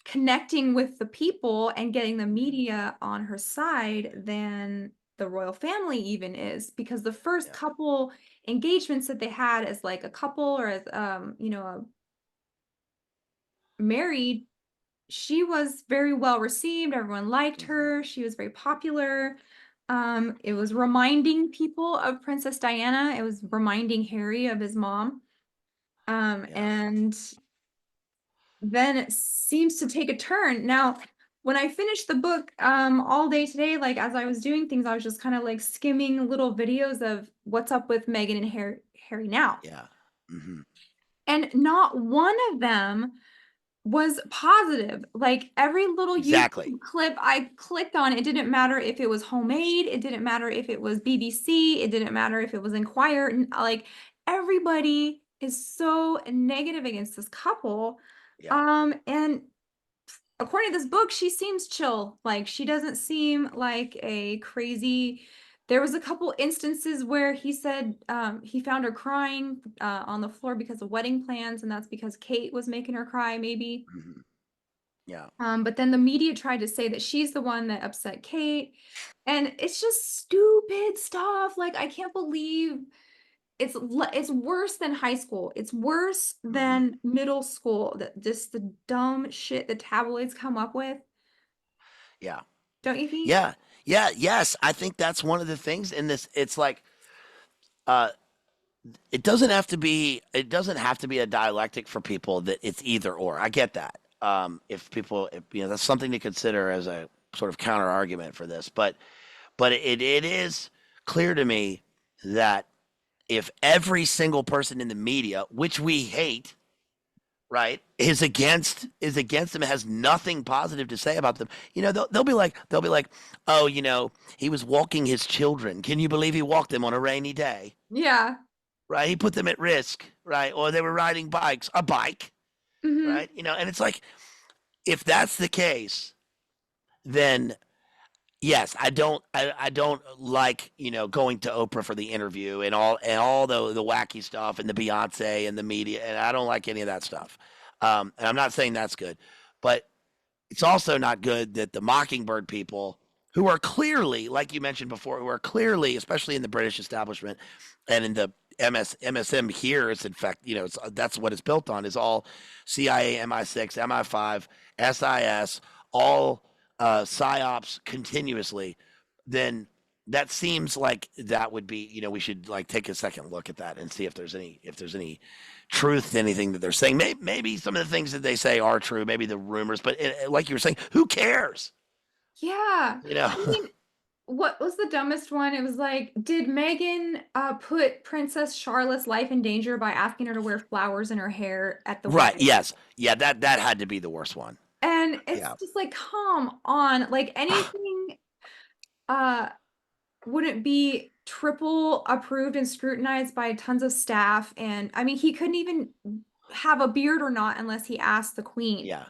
connecting with the people and getting the Hmm. media on her side than the royal family even is, because the first Yeah. couple engagements that they had as like a couple or as a married, she was very well received, everyone liked Hmm. her, she was very popular. It was reminding people of Princess Diana, it was reminding Harry of his mom. Yeah. And then it seems to take a turn. Now, when I finished the book all day today, like as I was doing things, I was just kind of like skimming little videos of what's up with Meghan and Harry now. Yeah. Hmm. And not one of them was positive. Like every little Exactly. YouTube clip I clicked on, it didn't matter if it was homemade, it didn't matter if it was BBC, it didn't matter if it was Inquirer. Like everybody is so negative against this couple. Yeah. And according to this book, she seems chill. Like she doesn't seem like a crazy There was a couple instances where he said he found her crying on the floor because of wedding plans, and that's because Kate was making her cry, maybe. Mhm. Yeah. But then the media tried to say that she's the one that upset Kate, and it's just stupid stuff. Like I can't believe it's worse than high school. It's worse Mhm. than middle school. That just the dumb shit the tabloids come up with. Yeah. Don't you think? Yeah. Yeah. Yes. I think that's one of the things in this. It's like, uh, it doesn't have to be a dialectic for people that it's either or. I get that. If people, if, that's something to consider as a sort of counter argument for this, but it is clear to me that if every single person in the media, which we hate, right, is against them, has nothing positive to say about them. They'll be like, oh, he was walking his children. Can you believe he walked them on a rainy day? Yeah. Right, he put them at risk, right? Or they were riding bikes, a bike, Hmm. right? And it's like, if that's the case, then yes, I don't like, going to Oprah for the interview and all the wacky stuff and the Beyonce and the media, and I don't like any of that stuff. And I'm not saying that's good, but it's also not good that the Mockingbird people, who are clearly, like you mentioned before, who are clearly, especially in the British establishment and in the MSM here, it's in fact, that's what it's built on, is all CIA, MI6, MI5, SIS, all psyops continuously. Then that seems like that would be, we should like take a second look at that and see if there's any truth to anything that they're saying. Maybe some of the things that they say are true, maybe the rumors, but like you were saying, who cares? Yeah. You know? I mean, what was the dumbest one? It was like, did Megan put Princess Charlotte's life in danger by asking her to wear flowers in her hair at the Right? wedding? Yes. Yeah. That had to be the worst one. And it's Yeah. just like, come on, like anything uh wouldn't be triple approved and scrutinized by tons of staff. And I mean, he couldn't even have a beard or not unless he asked the queen. Yeah.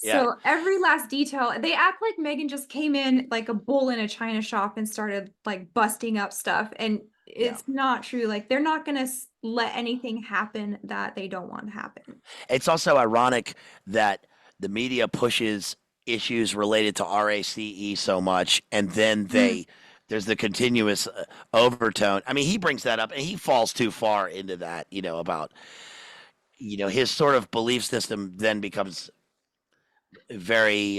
Yeah. So every last detail, they act like Megan just came in like a bull in a china shop and started like busting up stuff. And Yeah. it's not true. Like they're not going to let anything happen that they don't want to happen. It's also ironic that the media pushes issues related to RACE so much, and then Mm. there's the continuous overtone. I mean, he brings that up, and he falls too far into that. About his sort of belief system then becomes very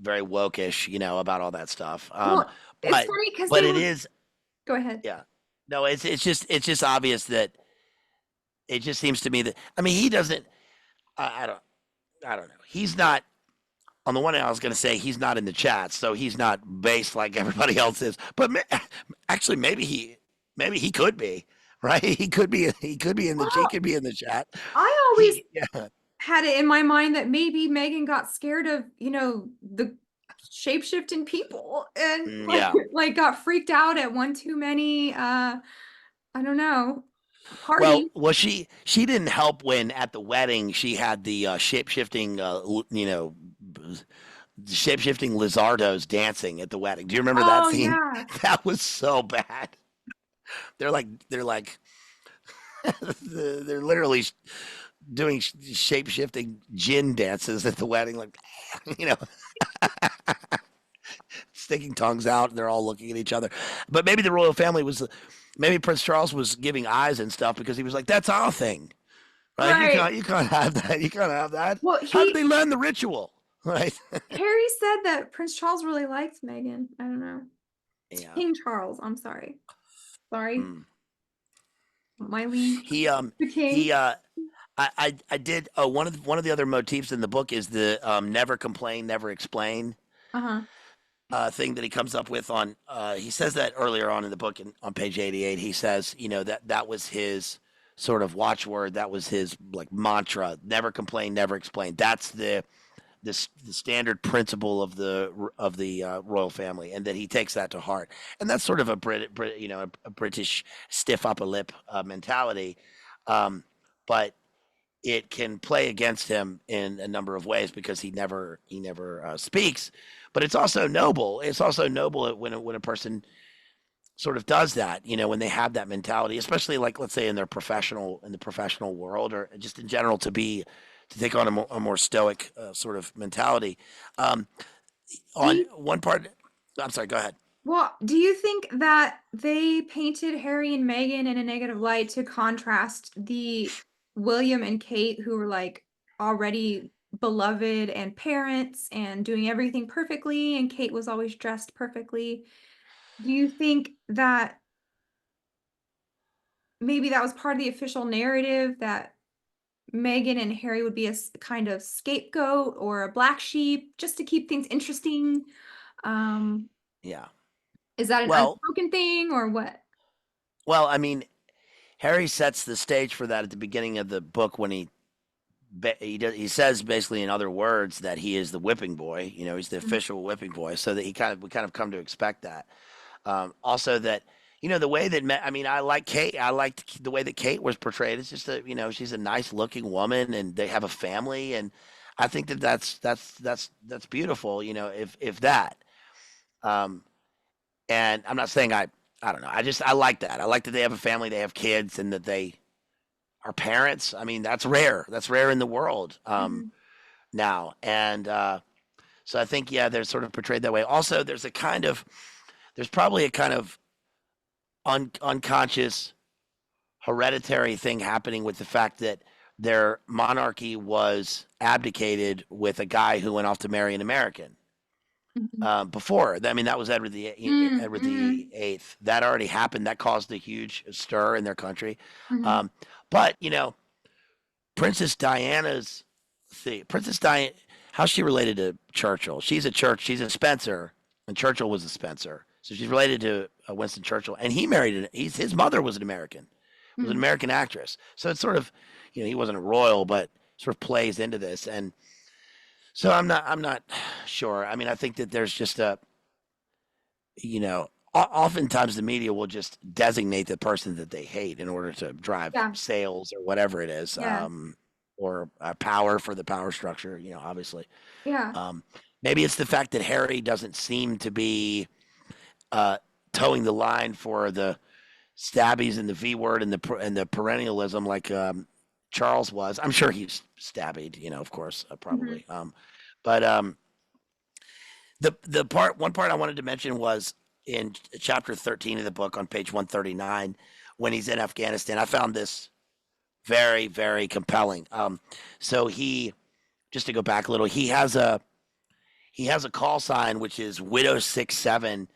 very wokish. About all that stuff. Well, it's But funny because but they it were, is, go ahead. yeah. No, it's just obvious that it just seems to me that, I mean, he doesn't. I don't know. He's not. On the one hand, I was going to say he's not in the chat, so he's not based like everybody else is. But actually, maybe he could be, right. He could be in the he Well, could be in the chat. I always Yeah. had it in my mind that maybe Megan got scared of, the shape-shifting people and like Yeah. like got freaked out at one too many I don't know, Well, parties. she didn't help when at the wedding she had the shape shifting, shape shifting Lizardos dancing at the wedding. Do you remember that Oh scene? yeah. That was so bad. They're like they're literally doing shape shifting gin dances at the wedding, like you know, sticking tongues out, and they're all looking at each other. But maybe the royal family was, maybe Prince Charles was giving eyes and stuff because he was like, "That's our thing, right? You Right. can't, you can't have that. You can't have that. Well, How did they learn the ritual, right?" Harry said that Prince Charles really liked Meghan. I don't know. Yeah. King Charles, I'm sorry. Sorry. Mm. My liege, He the he king. I did, one of the other motifs in the book is the never complain, never explain Uh-huh. thing that he comes up with on. He says that earlier on in the book, on page 88. He says, that was his sort of watchword. That was his like mantra: never complain, never explain. That's the standard principle of the royal family, and that he takes that to heart. And that's sort of a British stiff upper lip mentality. But it can play against him in a number of ways because he never speaks. But it's also noble. It's also noble when a person sort of does that, when they have that mentality, especially like let's say in the professional world or just in general to take on a more stoic sort of mentality. Um, Do on you, one part, I'm sorry, go ahead. well, do you think that they painted Harry and Meghan in a negative light to contrast the William and Kate, who were like already beloved and parents and doing everything perfectly, and Kate was always dressed perfectly? Do you think that maybe that was part of the official narrative that Meghan and Harry would be a kind of scapegoat or a black sheep just to keep things interesting? Um, Yeah. is that an Well, unspoken thing or what? I mean, Harry sets the stage for that at the beginning of the book when he says basically in other words that he is the whipping boy. He's the Mhm. official whipping boy, so that we kind of come to expect that. Also, that the way that I mean, I like Kate. I liked the way that Kate was portrayed. It's just that she's a nice looking woman, and they have a family, and I think that that's beautiful. If that. Um, and I'm not saying I don't know. I like that. I like that they have a family, they have kids, and that they are parents. I mean, that's rare. That's rare in the world Mhm. now, and so I think they're sort of portrayed that way. Also, there's probably a kind of unconscious hereditary thing happening with the fact that their monarchy was abdicated with a guy who went off to marry an American. Mhm. Before, I mean, that was Mm, Edward the mhm, Eighth. That already happened. That caused a huge stir in their country. mhm, Um, but Princess Diana's Princess Diana, how's she related to Churchill? She's a Spencer, and Churchill was a Spencer. So she's related to Winston Churchill, and he married his mother was an American, was an mhm. American actress. So it's sort of, he wasn't a royal, but sort of plays into this. And so I'm not sure. I mean, I think that there's just oftentimes the media will just designate the person that they hate in order to drive Yeah, sales or whatever it is, yeah, or power for the power structure. Obviously, yeah. um, maybe it's the fact that Harry doesn't seem to be uh, towing the line for the stabbies and the V word and the perennialism like Charles was. I'm sure he's stabbied, of course, Mhm, probably. But the one part I wanted to mention was in chapter 13 of the book on page 139 when he's in Afghanistan. I found this very, very compelling. So just to go back a little, he has a call sign which is Widow 67,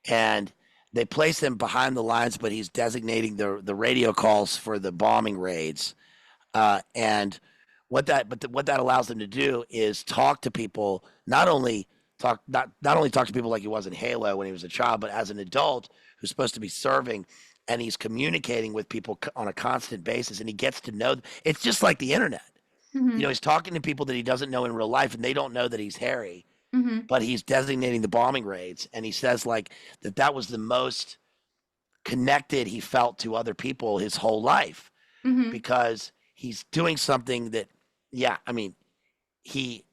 and they place him behind the lines, but he's designating the radio calls for the bombing raids. And what that allows them to do is talk to people, not only talk to people like he was in Halo when he was a child, but as an adult who's supposed to be serving, and he's communicating with people on a constant basis, and he gets to know. It's just like the internet. mhm, He's talking to people that he doesn't know in real life, and they don't know that he's Harry, mhm, but he's designating the bombing raids, and he says like that was the most connected he felt to other people his whole life mhm, because he's doing something that, yeah, I mean, he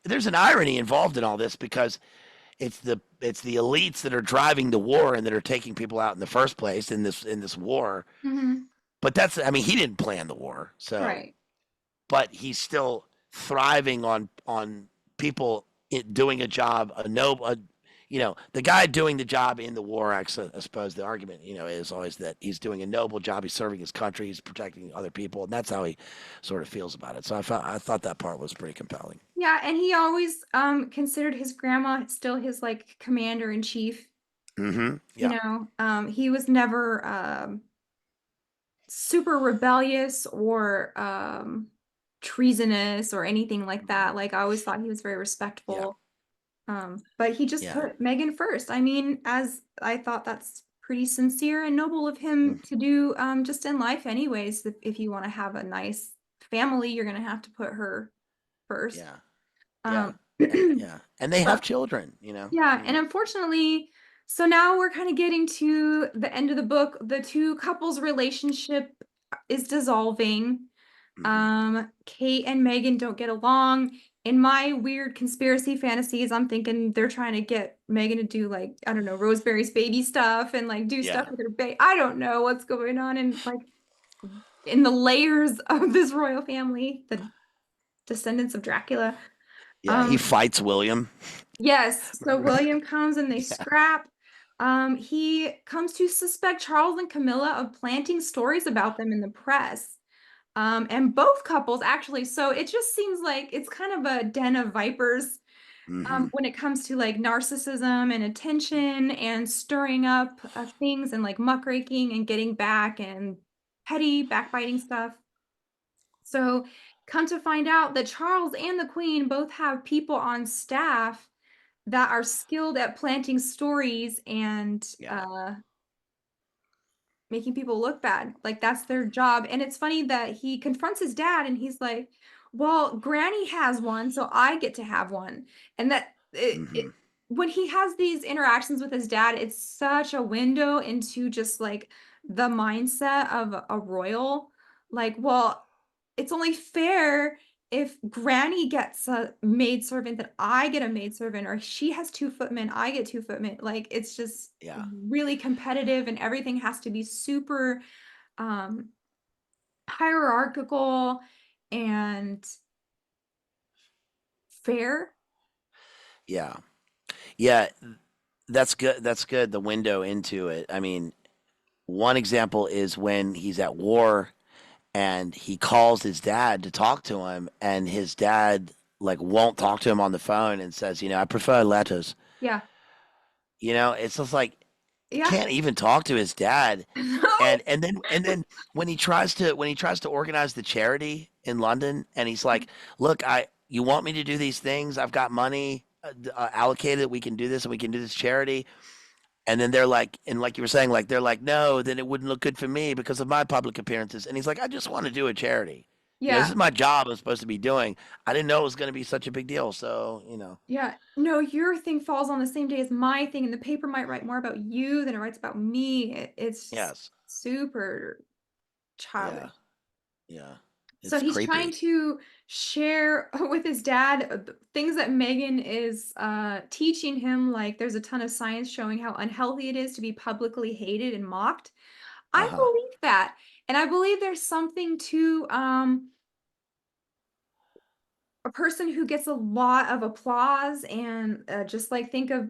there's an irony involved in all this because it's the elites that are driving the war and that are taking people out in the first place in this war. mhm. But that's, I mean, he didn't plan the war, so, Right. but he's still thriving on people doing a job, the guy doing the job in the war. Actually, I suppose the argument, is always that he's doing a noble job. He's serving his country. He's protecting other people, and that's how he sort of feels about it. So I thought that part was pretty compelling. Yeah, and he always considered his grandma still his like commander in chief. Mm-hmm. Yeah. He was never super rebellious or treasonous or anything like that. Like I always thought he was very Yeah. respectful. But he just Yeah. put Megan first. I mean, as I thought that's pretty sincere and noble of Mm, him to do just in life anyways. If you want to have a nice family, you're gonna have to put her first. yeah. Yeah. Um Yeah. And they have but children. yeah, and Mm, unfortunately, so now we're kind of getting to the end of the book. The two couples relationship is dissolving. mm-hmm. Kate and Megan don't get along. in my weird conspiracy fantasies, I'm thinking they're trying to get Megan to do like, I don't know, Rosemary's Baby stuff and like do stuff Yeah. with her baby. I don't know what's going on in the layers of this royal family, the descendants of Dracula. Yeah. He Um, fights William. yes, so Remember? William comes and they Yeah. scrap. He comes to suspect Charles and Camilla of planting stories about them in the press. And both couples actually, so it just seems like it's kind of a den of vipers Hmm. when it comes to like narcissism and attention and stirring up things and like muckraking and getting back and petty backbiting stuff. So come to find out that Charles and the Queen both have people on staff that are skilled at planting stories and Yeah. making people look bad. Like that's their job. And it's funny that he confronts his dad and he's like, "Well, Granny has one, so I get to have one." And Hmm. when he has these interactions with his dad, it's such a window into just like the mindset of a royal. Like, well, it's only fair if Granny gets a maidservant that I get a maidservant, or she has two footmen, I get two footmen. Like it's just Yeah. really competitive and everything has to be super um hierarchical and fair. Yeah. Yeah. That's good. That's good. The window into it. I mean, one example is when he's at war and he calls his dad to talk to him, and his dad like won't talk to him on the phone and says, I prefer letters. Yeah. It's just like he Yeah. can't even talk to his dad. No. And then when he tries to organize the charity in London, and he's like, "Look, you want me to do these things? I've got money allocated. We can do this, and we can do this charity." And then they're like, and like you were saying, like they're like, "No, then it wouldn't look good for me because of my public appearances." And he's like, "I just want to do a charity. This Yeah. is my job. I'm supposed to be doing. I didn't know it was going to be such a big deal. So, Yeah. No, your thing falls on the same day as my thing, and the paper might write more about you than it writes about me. It's yes, super yeah, childish. yeah, So it's he's trying creepy. to share with his dad things that Megan is teaching him. Like there's a ton of science showing how unhealthy it is to be publicly hated and mocked. Uh I huh. believe that. And I believe there's something to a person who gets a lot of applause and just like think of,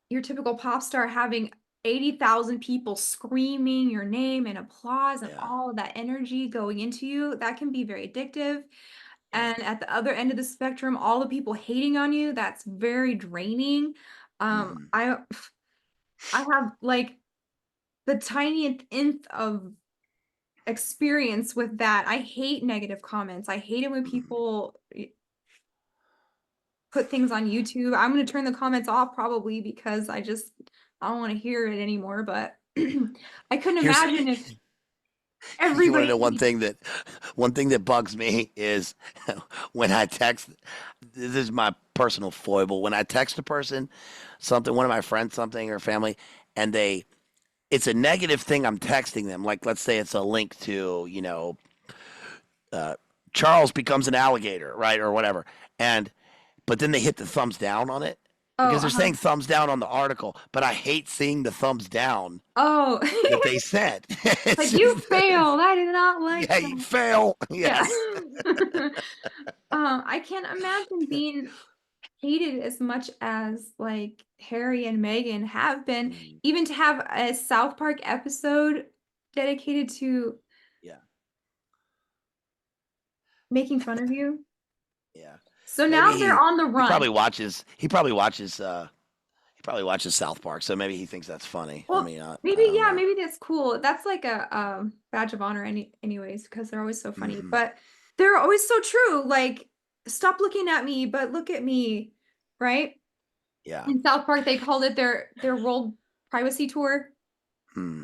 your typical pop star having 80,000 people screaming your name and applause and Yeah, all of that energy going into you. That can be very addictive. yeah. And at the other end of the spectrum, all the people hating on you, that's very draining. Um, Hmm. I I have like the tiniest nth of experience with that. I hate negative comments. I hate it when Hmm. people put things on YouTube. I'm going to turn the comments off probably because I don't want to hear it anymore, but I couldn't Here's imagine if you want to know everybody one thing that bugs me is when I text. This is my personal foible. When I text a person something, one of my friends something or family, and it's a negative thing I'm texting them. Like let's say it's a link to uh, Charles becomes an alligator, right, or whatever, and but then they hit the thumbs down on it oh, because they're uh-huh. saying thumbs down on the article, but I hate seeing the thumbs down Oh, that they sent. It's like you just, failed. I did not like yeah, you that. fail. Yeah. Yes. I can't imagine being hated as much as like Harry and Meghan have been. Mm, Even to have a South Park episode dedicated to yeah, making fun of you. yeah. So Maybe now they're he on the he run. probably watches he probably watches he probably watches South Park, so maybe he thinks that's funny. I Well, mean, I maybe, don't yeah, know. maybe that's cool. That's like a badge of honor anyways, because they're always so funny. Hmm. But they're always so true. Like, stop looking at me, but look at me, right? Yeah. In South Park, they called it their world privacy tour. Hmm.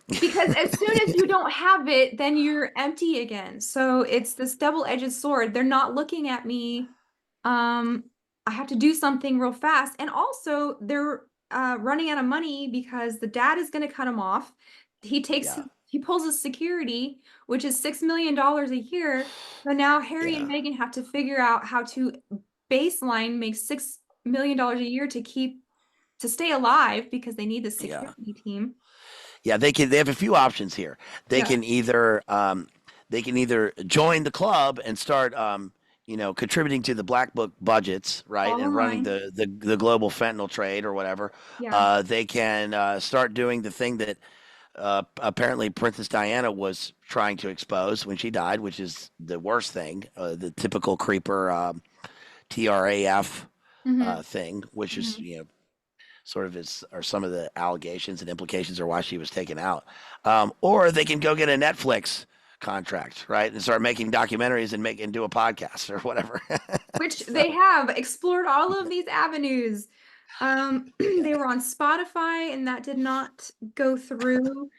Because as soon as you don't have it, then you're empty again. So it's this double-edged sword. They're not looking at me. Um, I have to do something real fast. And also they're running out of money because the dad is going to cut him off. He takes Yeah. he pulls a security, which is $6 million a year. So now Harry and Yeah. Meghan have to figure out how to baseline make $6 million a year to stay alive because they need the Yeah. security team. Yeah, they have a few options here. They Yeah, can either join the club and start contributing to the black book budgets, right, fall and in running line. the global fentanyl trade or whatever. Yeah. They can start doing the thing that apparently Princess Diana was trying to expose when she died, which is the worst thing, the typical creeper TRAF Hmm. thing, which is Hmm. sort of is are some of the allegations and implications are why she was taken out. Or they can go get a Netflix contract, right, and start making documentaries and do a podcast or whatever. Which So they have explored all of these avenues. yeah. They were on Spotify and that did not go through.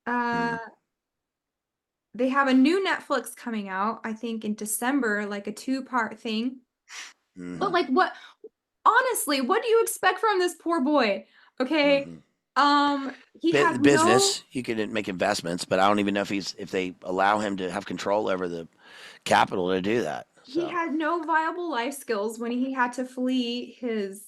Uh, Mm, they have a new Netflix coming out, I think in December, like a two-part thing. But hmm like what honestly, what do you expect from this poor boy? Okay. hmm He has no Business, you can make investments, but I don't even know if they allow him to have control over the capital to do that. he So had no viable life skills when he had to flee his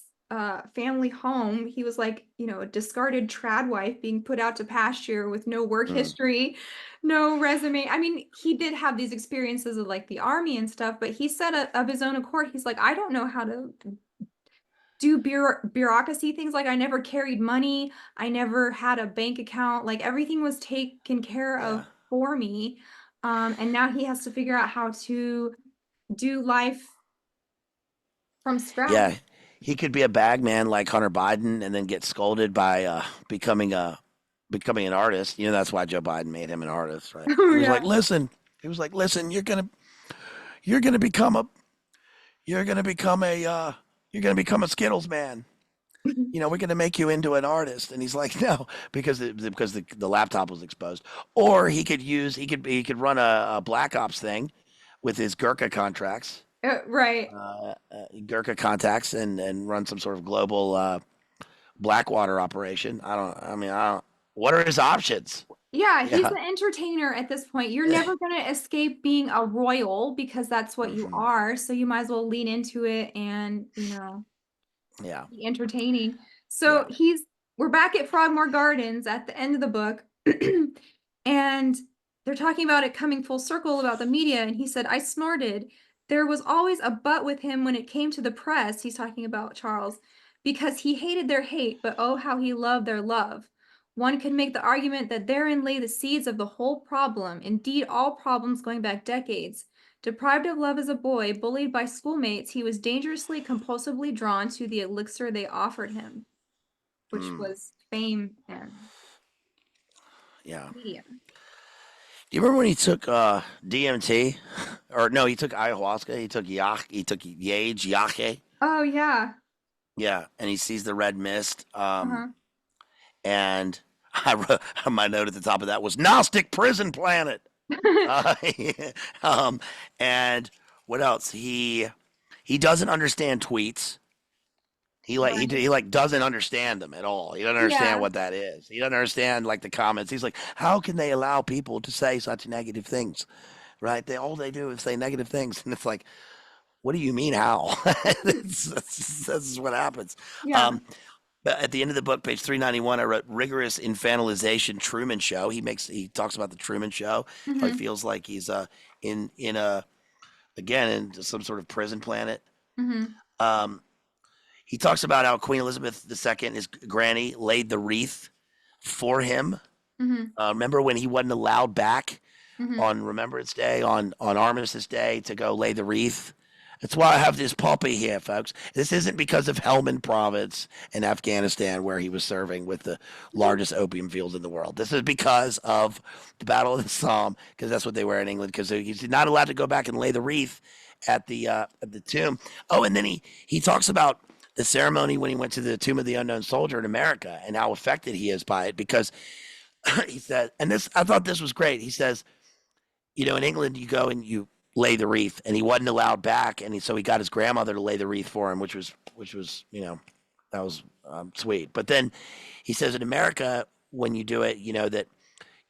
family home. He was like, a discarded trad wife being put out to pasture with no work mm, history, no resume. I mean, he did have these experiences of like the army and stuff, but he said of his own accord, he's like, I don't know how to do bureaucracy things. Like I never carried money, I never had a bank account, like everything was taken care of yeah, for me. And now he has to figure out how to do life from scratch. yeah, he could be a bag man like Hunter Biden and then get scolded by becoming an artist. That's why Joe Biden made him an artist, right? Oh He was yeah. like, "Listen, you're gonna become a you're gonna become a you're gonna become a Skittles man. We're gonna make you into an artist." And he's like, "No," because the laptop was exposed. Or he could run a Black Ops thing with his Gurkha contracts, Right. Gurkha contacts, and run some sort of global Blackwater operation. I don't. What are his options? Yeah, he's Yeah. an entertainer at this point. You're never going to escape being a royal because that's what you hmm are. So you might as well lean into it and, Yeah. be entertaining. So Yeah. we're back at Frogmore Gardens at the end of the book. And they're talking about it coming full circle about the media. And he said, I snorted. There was always a but with him when it came to the press. He's talking about Charles because he hated their hate, but oh, how he loved their love. One could make the argument that therein lay the seeds of the whole problem, indeed, all problems going back decades. Deprived of love as a boy, bullied by schoolmates, he was dangerously, compulsively drawn to the elixir they offered him, which Mm, was fame and yeah. media. Do you remember when he took DMT? Or no, he took ayahuasca. He took yache. Oh, yeah. Yeah, and he sees the red mist. Uh-huh. And I wrote my note at the top of that was Gnostic prison planet. Uh, um, and what else? He doesn't understand tweets. Right. He like doesn't understand them at all. He doesn't understand Yeah. what that is. He doesn't understand like the comments. He's like, how can they allow people to say such negative things? Right? They do is say negative things, and it's like, what do you mean how? This is what happens. Yeah. Um, but at the end of the book, page 391, I wrote rigorous infantilization Truman Show. He talks about the Truman Show, how he Hmm. feels like he's in a again in some sort of prison planet. Hmm. Um, he talks about how Queen Elizabeth II, his granny, laid the wreath for him. Hmm. Remember when he wasn't allowed back Hmm. on Remembrance Day, on Armistice Day, to go lay the wreath? That's why I have this puppy here, folks. This isn't because of Helmand Province in Afghanistan, where he was serving with the largest opium fields in the world. This is because of the Battle of the Somme, because that's what they were in England, because he's not allowed to go back and lay the wreath at the tomb. Oh, and then he talks about the ceremony when he went to the Tomb of the Unknown Soldier in America and how affected he is by it, because he said, and this I thought this was great. He says, in England, you go and you lay the wreath, and he wasn't allowed back, and so he got his grandmother to lay the wreath for him, which was that was sweet. But then he says in America, when you do it, that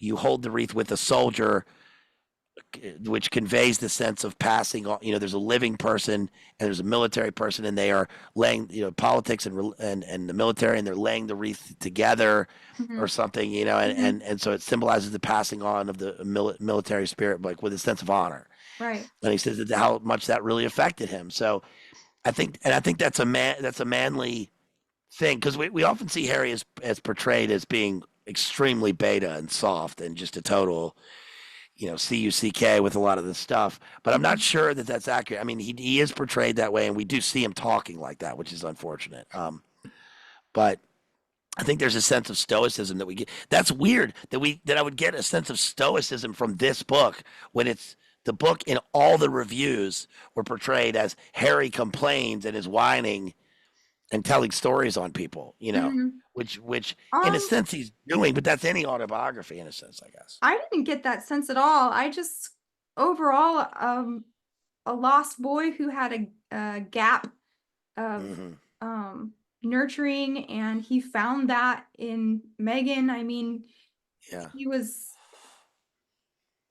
you hold the wreath with a soldier, which conveys the sense of passing on. There's a living person and there's a military person, and they are laying, politics and the military, and they're laying the wreath together Hmm. or something, and, Hmm. and, and so it symbolizes the passing on of the military spirit, like with a sense of honor. Right. And he says that how much that really affected him. So I think that's a manly thing, because we often see Harry as portrayed as being extremely beta and soft and just a total, cuck with a lot of this stuff. But I'm not Mhm. sure that that's accurate. I mean, he is portrayed that way, and we do see him talking like that, which is unfortunate. But I think there's a sense of stoicism that we get. That's weird that I would get a sense of stoicism from this book, when it's the book in all the reviews were portrayed as Harry complains and is whining and telling stories on people, Mhm. which in a Um, sense he's doing, but that's any autobiography in a sense, I guess. I didn't get that sense at all. I just overall, a lost boy who had a gap of Hmm. um nurturing, and he found that in Megan. I mean, Yeah, he was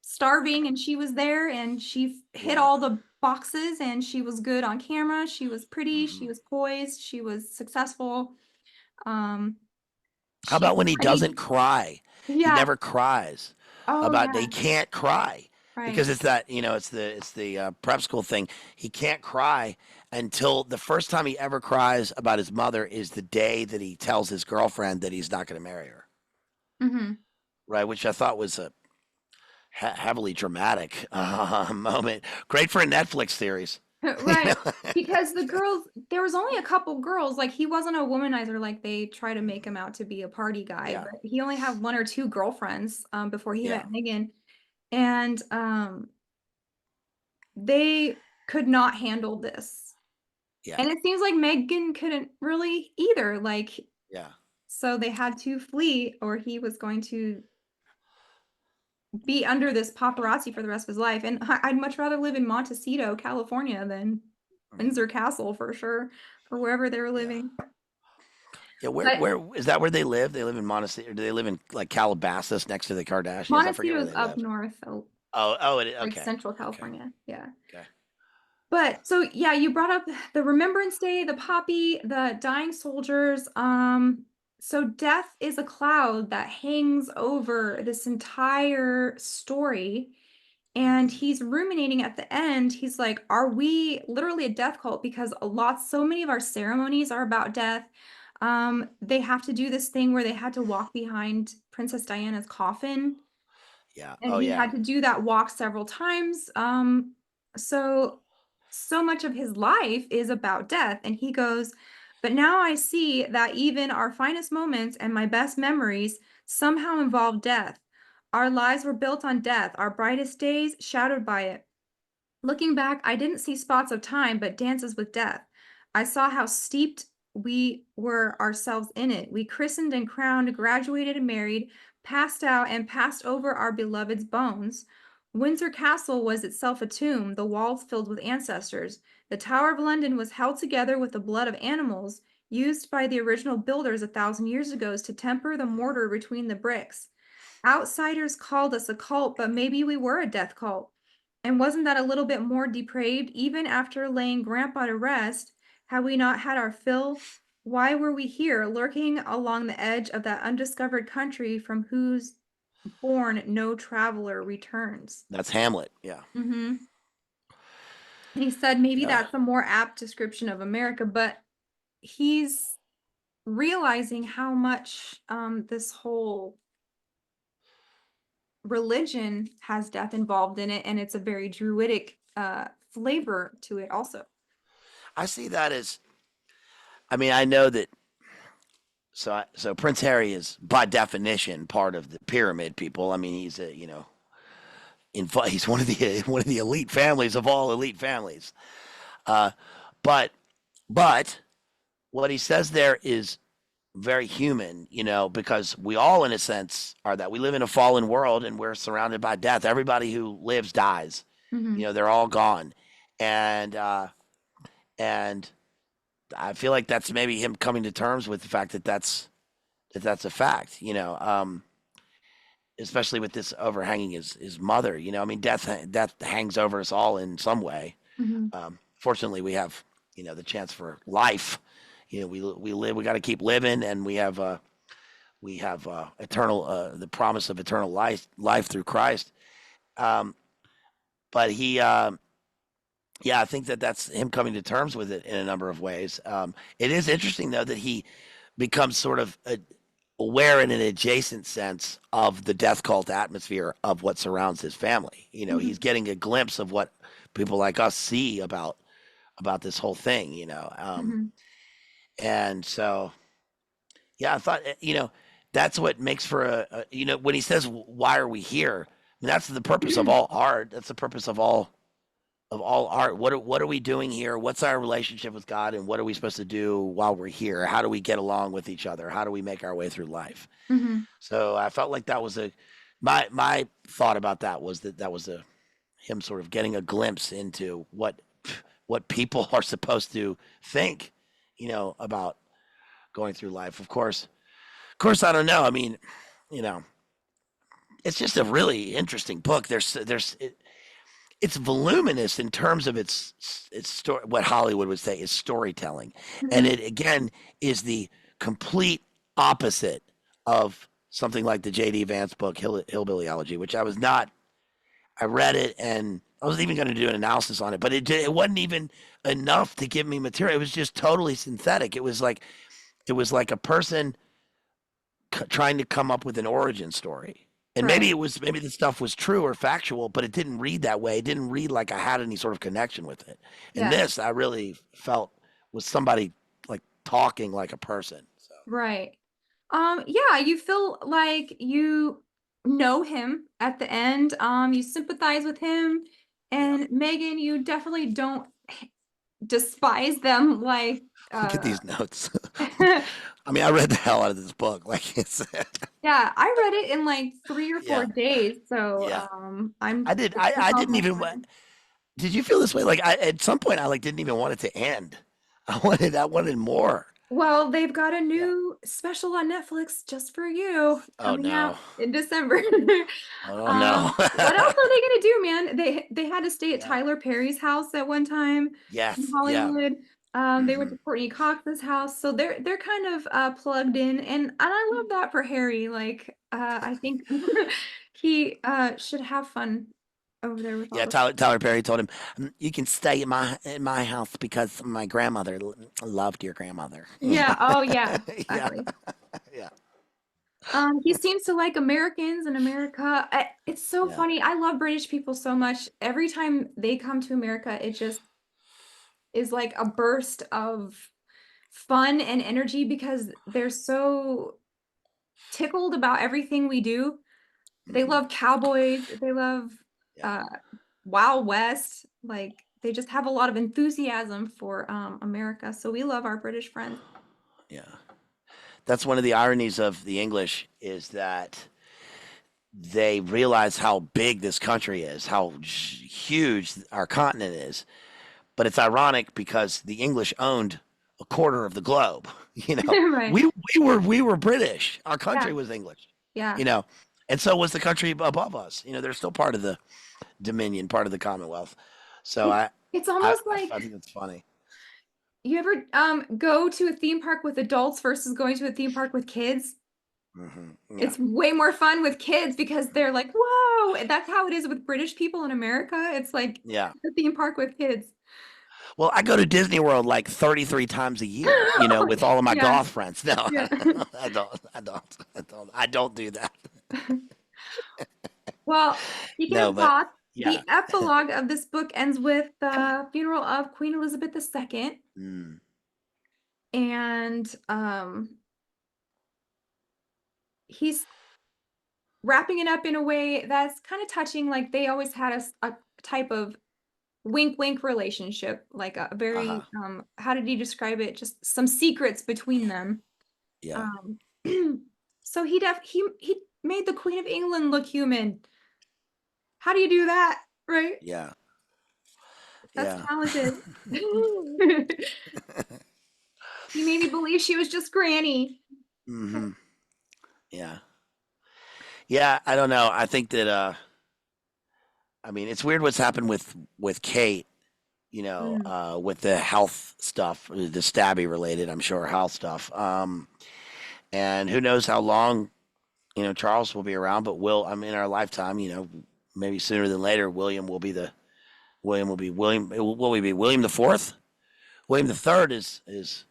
starving and she was there, and she hit right. all the boxes, and she was good on camera, she was pretty, she Hmm. was poised, she was successful. Um, How she about was when he ready. doesn't cry? He Yeah. never cries. Oh About they yeah. can't cry Right. because it's that, it's the prep school thing. He can't cry until the first time he ever cries about his mother is the day that he tells his girlfriend that he's not going to marry her. Hmm. Right, which I thought was a heavily dramatic moment. Great for a Netflix series. you Right. know? Because the girls, there was only a couple girls. Like, he wasn't a womanizer like they try to make him out to be, a party guy, Yeah, but he only had one or two girlfriends before he yeah, met Megan. And they could not handle this. yeah, And it seems like Megan couldn't really either. Like, yeah. so they had to flee, or he was going to be under this paparazzi for the rest of his life. And I'd much rather live in Montecito, California than Mhm. Windsor Castle for sure, or wherever they were Yeah. living. Yeah, where But where is that where they live? They live in Montecito, or do they live in like Calabasas next to the Kardashians? I forget where Montecito's they up live. north, Oh, like okay. Central Okay. California. Yeah. Okay. But so yeah, you brought up the Remembrance Day, the poppy, the dying soldiers. So death is a cloud that hangs over this entire story. And Mhm. he's ruminating at the end. He's like, are we literally a death cult? Because so many of our ceremonies are about death. They have to do this thing where they had to walk behind Princess Diana's coffin, Yeah. and Oh, he yeah. had to do that walk several times. So much of his life is about death. And he goes, but now I see that even our finest moments and my best memories somehow involve death. Our lives were built on death, our brightest days shadowed by it. Looking back, I didn't see spots of time, but dances with death. I saw how steeped we were ourselves in it. We christened and crowned, graduated and married, passed out and passed over our beloved's bones. Windsor Castle was itself a tomb, the walls filled with ancestors. The Tower of London was held together with the blood of animals, used by the original builders 1,000 years ago to temper the mortar between the bricks. Outsiders called us a cult, but maybe we were a death cult. And wasn't that a little bit more depraved? Even after laying Grandpa to rest, had we not had our fill? Why were we here, lurking along the edge of that undiscovered country from whose bourne no traveler returns? That's Hamlet. Yeah. Hmm. And he said maybe Yeah. that's a more apt description of America, but he's realizing how much this whole religion has death involved in it, and it's a very druidic flavor to it also. I see that as. I mean, I know that. So Prince Harry is by definition part of the pyramid people. I mean, he's a he's one of the one of the elite families of all elite families. Uh, but but what he says there is very human, because we all, in a sense, are that. We live in a fallen world and we're surrounded by death. Everybody who lives dies. Hmm. They're all gone, and and I feel like that's maybe him coming to terms with the fact that that's a fact. especially with this overhanging his mother. You know, I mean, death hangs over us all in some way. Mhm. Fortunately, we have the chance for life. You know, we live. We got to keep living, and we have eternal the promise of eternal life through Christ. Um, but he yeah, I think that that's him coming to terms with it in a number of ways. It is interesting though that he becomes sort of aware in an adjacent sense of the death cult atmosphere of what surrounds his family. You know, he's Mhm. getting a glimpse of what people like us see about this whole thing. Mhm. And so yeah, I thought that's what makes for when he says why are we here? I mean, that's the purpose of all art. That's the purpose of all art. What are we doing here? What's our relationship with God, and what are we supposed to do while we're here? How do we get along with each other? How do we make our way through life? Mhm. So I felt like that was my thought about that was that was a him sort of getting a glimpse into what people are supposed to think, about going through life. Of course, I don't know. I mean, you know, it's just a really interesting book. It's voluminous in terms of its story. What Hollywood would say is storytelling, and Mhm. it again is the complete opposite of something like the J.D. Vance book Hillbillyology, which I was not. I read it and I wasn't even going to do an analysis on it, but it wasn't even enough to give me material. It was just totally synthetic. It was like a person trying to come up with an origin story. And Right. maybe the stuff was true or factual, but it didn't read that way. It didn't read like I had any sort of connection with it. And Yes. this I really felt was somebody like talking like a person. So Right. Yeah, you feel like you know him at the end. You sympathize with him, yeah. and Megan, you definitely don't despise them like Look at these notes. yeah, I mean, I read the hell out of this book. Like it's I read it in like 3 or 4 yeah. days, so Yeah. I'm I did it's I above didn't my even time. did you feel this way? Like at some point I like didn't even want it to end. I wanted more. Well, they've got a Yeah. new special on Netflix just for you Oh coming out no. in December. Oh no. What else are they gonna do, man? They had to stay at yeah. Tyler Perry's house at one time in Yes. Yeah. Hollywood. They went hmm to Courtney Cox's house, so they're kind of plugged in, and I love that for Harry. Like, I think he should have fun over there with all Yeah. the. Tyler Perry told him, You can stay in my house because my grandmother loved your grandmother." Yeah. Oh, yeah. yeah. Exactly. Yeah. He seems to like Americans and America. It's so Yeah. funny. I love British people so much. Every time they come to America, it just is like a burst of fun and energy because they're so tickled about everything we do. They hmm love cowboys. They love Yeah. uh, Wild West. Like they just have a lot of enthusiasm for America. So we love our British friends. Yeah. That's one of the ironies of the English is that they realize how big this country is, how huge our continent is. But it's ironic because the English owned a quarter of the globe. You know, Right. we were British. Our Yeah. country was English. Yeah. You know, and so was the country above us. You know, they're still part of the Dominion, part of the Commonwealth. So It, I it's I, almost I like think it's funny. you ever go to a theme park with adults versus going to a theme park with kids? Yeah, It's way more fun with kids because they're like, "Whoa!" And that's how it is with British people in America. It's like yeah. the theme park with kids. Well, I go to Disney World like 33 times a year, with all of my Yeah, goth friends. No, yeah. I don't do that. Well, speaking No, of but goth, yeah. the epilogue of this book ends with the funeral of Queen Elizabeth II, Mm, and he's wrapping it up in a way that's kind of touching. Like they always had a type of wink wink relationship, like a uh-huh. very how did he describe it? Just some secrets between them. Yeah. Um so he made the Queen of England look human. How do you do that? Right? Yeah. That's Yeah. talented. He made me believe she was just Granny. hmm Yeah. Yeah, I don't know. I think that I mean, it's weird what's happened with Kate, Mm. with the health stuff, the stabby related, I'm sure, health stuff. And who knows how long, Charles will be around, but I mean, in our lifetime, maybe sooner than later, William will be William. Will we be William the Fourth? William the Third is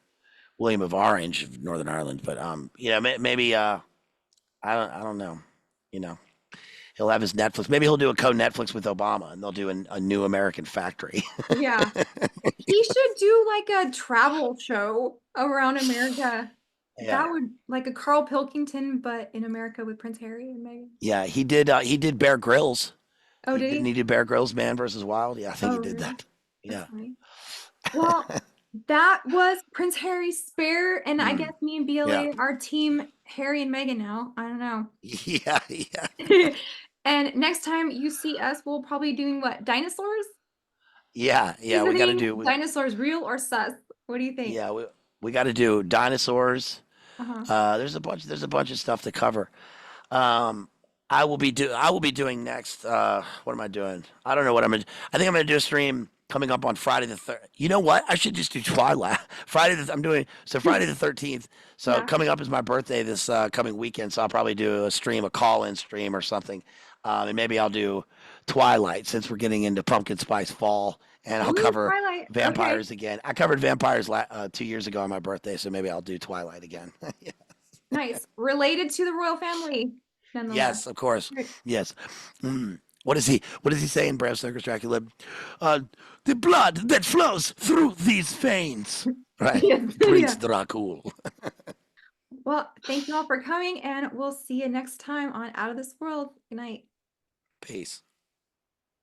William of Orange of Northern Ireland, but maybe I don't know, you know. He'll have his Netflix. Maybe he'll do a co-Netflix with Obama, and they'll do a new American Factory. Yeah. He should do like a travel show around America. Yeah, That would like a Carl Pilkington, but in America with Prince Harry and Meghan. yeah. He did. He did Bear Grylls. Oh, He did didn't. he? He did Bear Grylls, Man versus Wild. Yeah, I think Oh, he did really? that. That's Yeah. funny. Well, that was Prince Harry's spare, and I guess Mm, me and yeah. BLA are team Harry and Meghan now. I don't know. Yeah. Yeah. And next time you see us, we'll probably be doing what? Dinosaurs? Yeah. Yeah. We got to Visiting do. dinosaurs, real or sus? What do you think? Yeah. We got to do dinosaurs. Uh-huh. There's a bunch of stuff to cover. Um, I will be doing next. What am I doing? I don't know what I'm gonna. I think I'm gonna do a stream coming up on Friday the third. You know what? I should just do Twilight. I'm doing so Friday the 13th. So Yeah. coming up is my birthday this coming weekend. So I'll probably do a call-in stream or something, and maybe I'll do Twilight since we're getting into pumpkin spice fall, and I'll Ooh, cover Twilight. Okay. vampires again. I covered vampires 2 years ago on my birthday, so maybe I'll do Twilight again. Nice. Related to the royal family, nonetheless. Yes, of course. Right. Yes. Mm. What does he say in Bram Stoker's Dracula? Uh, the blood that flows through these veins. Right. Yes. Prince Yeah. Dracul. Well, thank you all for coming, and we'll see you next time on Out of This World. Good night. Peace.